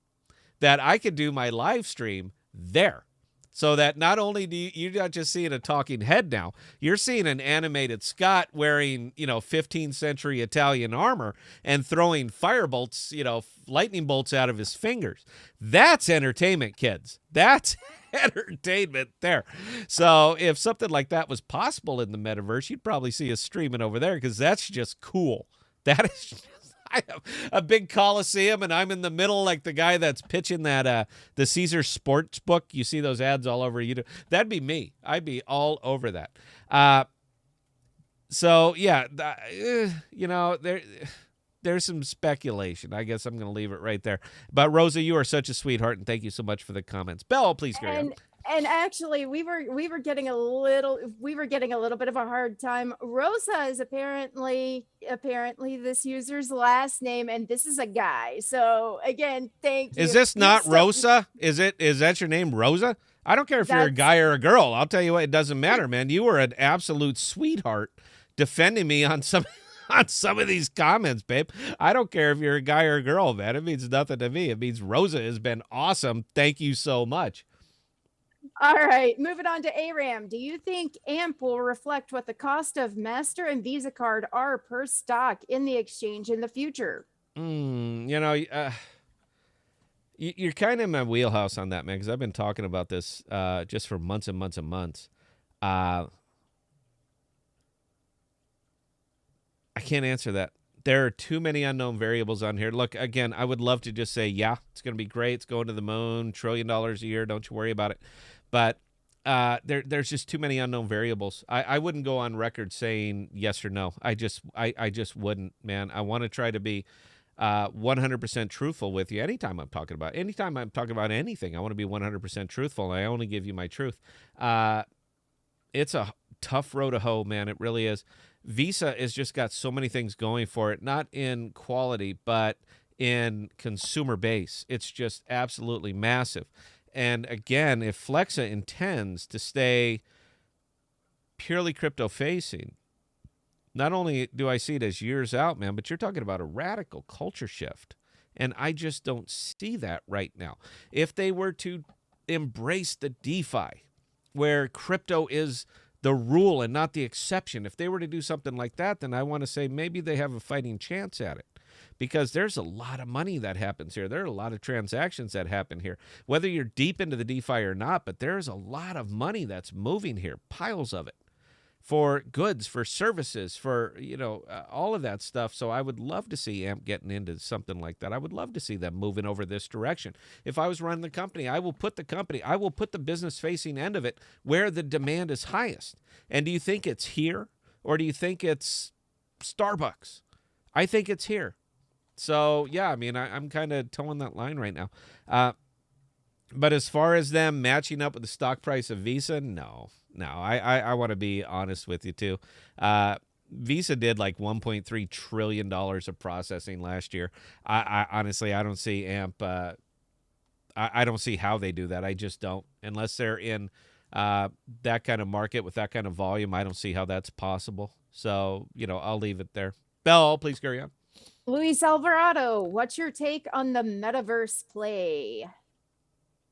that I could do my live stream there. So that not only do you're not just seeing a talking head now, you're seeing an animated Scott wearing, 15th century Italian armor and throwing firebolts, lightning bolts out of his fingers. That's entertainment, kids. That's entertainment there. So if something like that was possible in the metaverse, you'd probably see us streaming over there because that's just cool. That is just, I have a big Coliseum, and I'm in the middle like the guy that's pitching that the Caesar Sports Book. You see those ads all over YouTube. That'd be me. I'd be all over that. So yeah, there's some speculation. I guess I'm going to leave it right there. But Rosa, you are such a sweetheart, and thank you so much for the comments. Belle, please carry on. And actually, we were getting a little bit of a hard time. Rosa is apparently this user's last name, and this is a guy. So again, thank you. Is this not Rosa? Is that your name, Rosa? I don't care if you're a guy or a girl. I'll tell you what, it doesn't matter, man. You were an absolute sweetheart defending me on some of these comments, babe. I don't care if you're a guy or a girl, man. It means nothing to me. It means Rosa has been awesome. Thank you so much. All right, moving on to ARAM. Do you think AMP will reflect what the cost of Master and Visa card are per stock in the exchange in the future? You're kind of in my wheelhouse on that, man, because I've been talking about this just for months and months and months. I can't answer that. There are too many unknown variables on here. Look, again, I would love to just say, yeah, it's going to be great. It's going to the moon, $1 trillion a year. Don't you worry about it. But there's just too many unknown variables. I wouldn't go on record saying yes or no. I just wouldn't, man. I want to try to be 100% truthful with you anytime I'm talking about anything. I want to be 100% truthful, and I only give you my truth. It's a tough road to hoe, man. It really is. Visa has just got so many things going for it, not in quality, but in consumer base. It's just absolutely massive. And again, if Flexa intends to stay purely crypto facing, not only do I see it as years out, man, but you're talking about a radical culture shift. And I just don't see that right now. If they were to embrace the DeFi, where crypto is the rule and not the exception, if they were to do something like that, then I want to say maybe they have a fighting chance at it. Because there's a lot of money that happens here. There are a lot of transactions that happen here, whether you're deep into the DeFi or not, but there's a lot of money that's moving here, piles of it, for goods, for services, for, all of that stuff. So I would love to see AMP getting into something like that. I would love to see them moving over this direction. If I was running the company, I will put the business-facing end of it where the demand is highest. And do you think it's here, or do you think it's Starbucks? I think it's here. So, yeah, I mean, I'm kind of towing that line right now. But as far as them matching up with the stock price of Visa, no. I want to be honest with you, too. Visa did like $1.3 trillion of processing last year. I honestly, I don't see AMP. I don't see how they do that. I just don't. Unless they're in that kind of market with that kind of volume, I don't see how that's possible. So, I'll leave it there. Belle, please carry on. Luis Alvarado, what's your take on the metaverse play?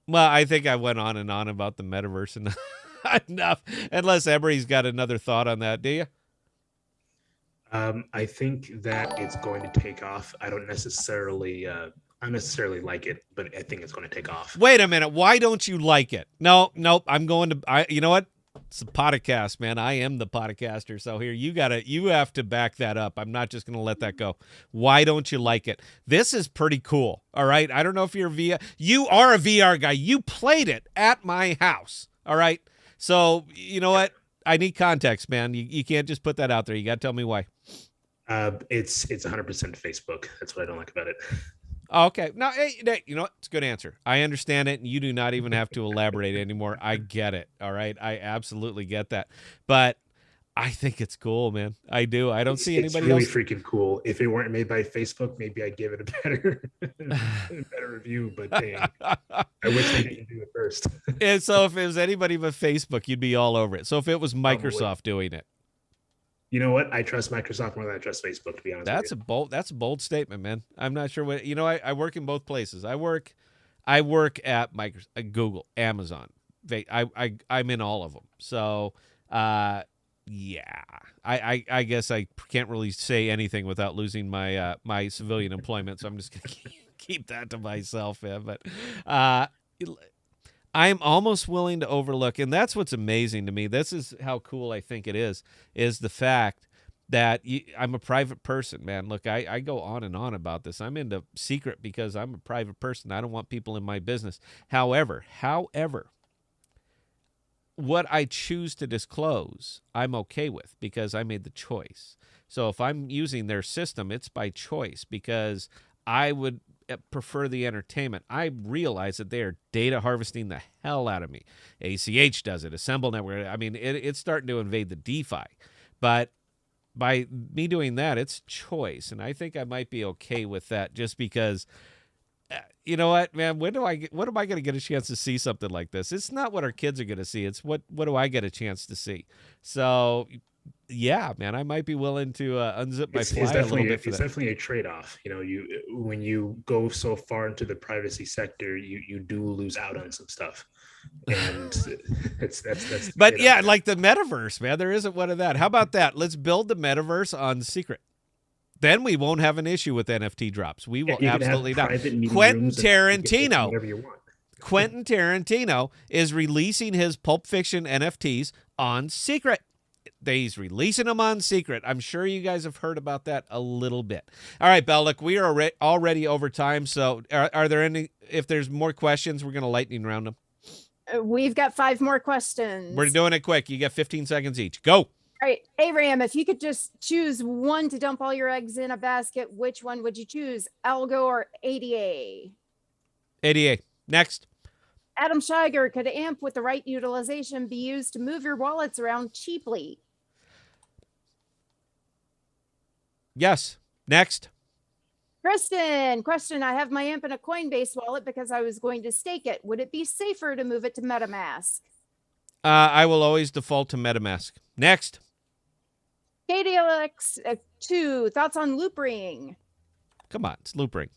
Well, I think I went on and on about the metaverse enough, unless Emery's got another thought on that. Do you? I think that it's going to take off. I don't necessarily like it, but I think it's going to take off. Wait a minute. Why don't you like it? Nope. I'm going to. You know what? It's a podcast, man. I am the podcaster. So here, you have to back that up. I'm not just going to let that go. Why don't you like it? This is pretty cool. All right. I don't know if you're you are a VR guy. You played it at my house. All right. So you know what? I need context, man. You can't just put that out there. You got to tell me why. It's 100% Facebook. That's what I don't like about it. Okay. Now, hey, you know what? It's a good answer. I understand it, and you do not even have to elaborate anymore. I get it. All right. I absolutely get that. But I think it's cool, man. I do. I don't see It's anybody really else. freaking cool. If it weren't made by Facebook, maybe I'd give it a better, a better review. But dang, I wish they didn't do it first. And so if it was anybody but Facebook, you'd be all over it. So if it was Probably. Microsoft doing it, You know what? I trust Microsoft more than I trust Facebook, to be honest. that's with a bold statement, man. I'm not sure what I work in both places. I work at Microsoft, Google, Amazon. I'm in all of them. So yeah, I guess I can't really say anything without losing my my civilian employment. So I'm just gonna keep that to myself, man. But I'm almost willing to overlook, and that's what's amazing to me. This is how cool I think it is the fact that I'm a private person, man. Look, I go on and on about this. I'm into secret because I'm a private person. I don't want people in my business. However, what I choose to disclose, I'm okay with because I made the choice. So if I'm using their system, it's by choice because I would prefer the entertainment. I realize that they are data harvesting the hell out of me. ACH does it. Assemble Network. I mean, it's starting to invade the DeFi. But by me doing that, it's choice. And I think I might be okay with that just because you know what, man? When am I going to get a chance to see something like this? It's not what our kids are going to see. It's what do I get a chance to see? So, yeah, man, I might be willing to unzip my fly a little bit for it's that. definitely a trade-off. When you go so far into the privacy sector, you do lose out on some stuff, and that's. But yeah, like the metaverse, man, there isn't one of that. How about that? Let's build the metaverse on secret. Then we won't have an issue with NFT drops. We will absolutely not. Quentin Tarantino is releasing his Pulp Fiction NFTs on secret. He's releasing them on secret. I'm sure you guys have heard about that a little bit. All right, Bell, look, we are already over time. So are there any, if there's more questions, we're going to lightning round them. We've got 5 more questions. We're doing it quick. You got 15 seconds each. Go. All right, Aram, if you could just choose one to dump all your eggs in a basket, which one would you choose? Algo or ADA? ADA. Next. Adam Shiger, could AMP with the right utilization be used to move your wallets around cheaply? Yes. Next. Kristen, question. I have my AMP in a Coinbase wallet because I was going to stake it. Would it be safer to move it to MetaMask? I will always default to MetaMask. Next. KDLX2, thoughts on Loopring? Come on, it's Loopring.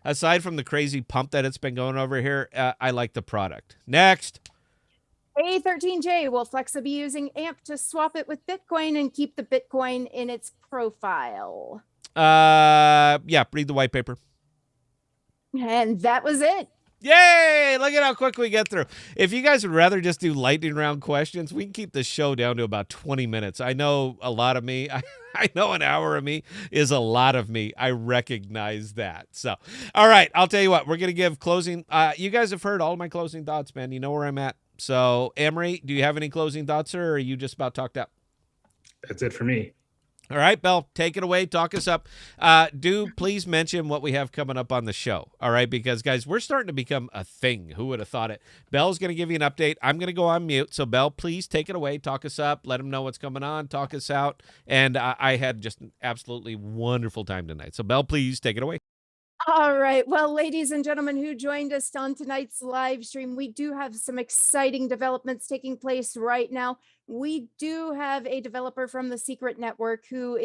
Aside from the crazy pump that it's been going over here, I like the product. Next. A13J, will Flexa be using AMP to swap it with Bitcoin and keep the Bitcoin in its profile? Yeah, read the white paper. And that was it. Yay! Look at how quick we get through. If you guys would rather just do lightning round questions, we can keep the show down to about 20 minutes. I know a lot of me. I know an hour of me is a lot of me. I recognize that. So, all right, I'll tell you what. We're going to give closing. You guys have heard all of my closing thoughts, man. You know where I'm at. So, Amory, do you have any closing thoughts, sir, or are you just about talked up? That's it for me. All right, Bell, take it away. Talk us up. Do please mention what we have coming up on the show. All right, because, guys, we're starting to become a thing. Who would have thought it? Bell's going to give you an update. I'm going to go on mute. So, Bell, please take it away. Talk us up. Let them know what's coming on. Talk us out. And I had just an absolutely wonderful time tonight. So, Bell, please take it away. All right. Well, ladies and gentlemen who joined us on tonight's live stream, we do have some exciting developments taking place right now. We do have a developer from the Secret Network who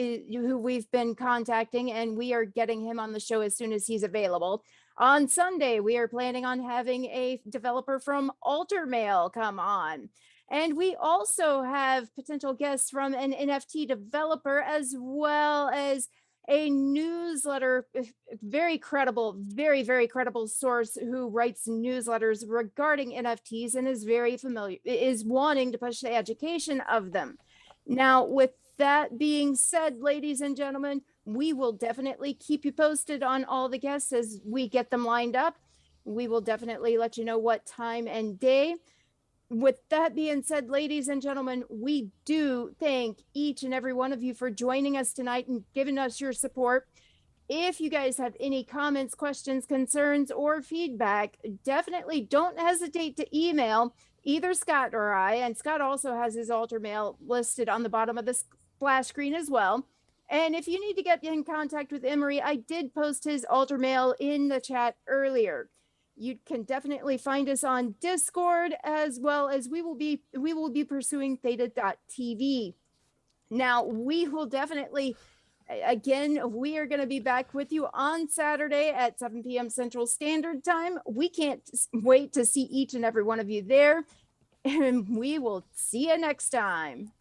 we've been contacting, and we are getting him on the show as soon as he's available. On Sunday, we are planning on having a developer from Altermail come on. And we also have potential guests from an NFT developer as well as a newsletter, very credible, very, very credible source who writes newsletters regarding NFTs and is very familiar, is wanting to push the education of them. Now, with that being said, ladies and gentlemen, we will definitely keep you posted on all the guests as we get them lined up. We will definitely let you know what time and day. With that being said, ladies and gentlemen, we do thank each and every one of you for joining us tonight and giving us your support. If you guys have any comments, questions, concerns, or feedback, definitely don't hesitate to email either Scott or I, and Scott also has his altar mail listed on the bottom of the splash screen as well. And if you need to get in contact with Emery, I did post his altar mail in the chat earlier. You can definitely find us on Discord, as well as we will be pursuing theta.tv. Now, we will definitely, again, we are going to be back with you on Saturday at 7 p.m. Central Standard Time. We can't wait to see each and every one of you there. And we will see you next time.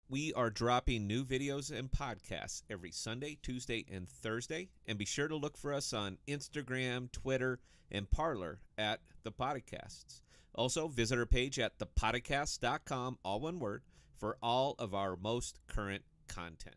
We are dropping new videos and podcasts every Sunday, Tuesday, and Thursday. And be sure to look for us on Instagram, Twitter, and Parler at The Podcasts. Also, visit our page at thepodcast.com, all one word, for all of our most current content.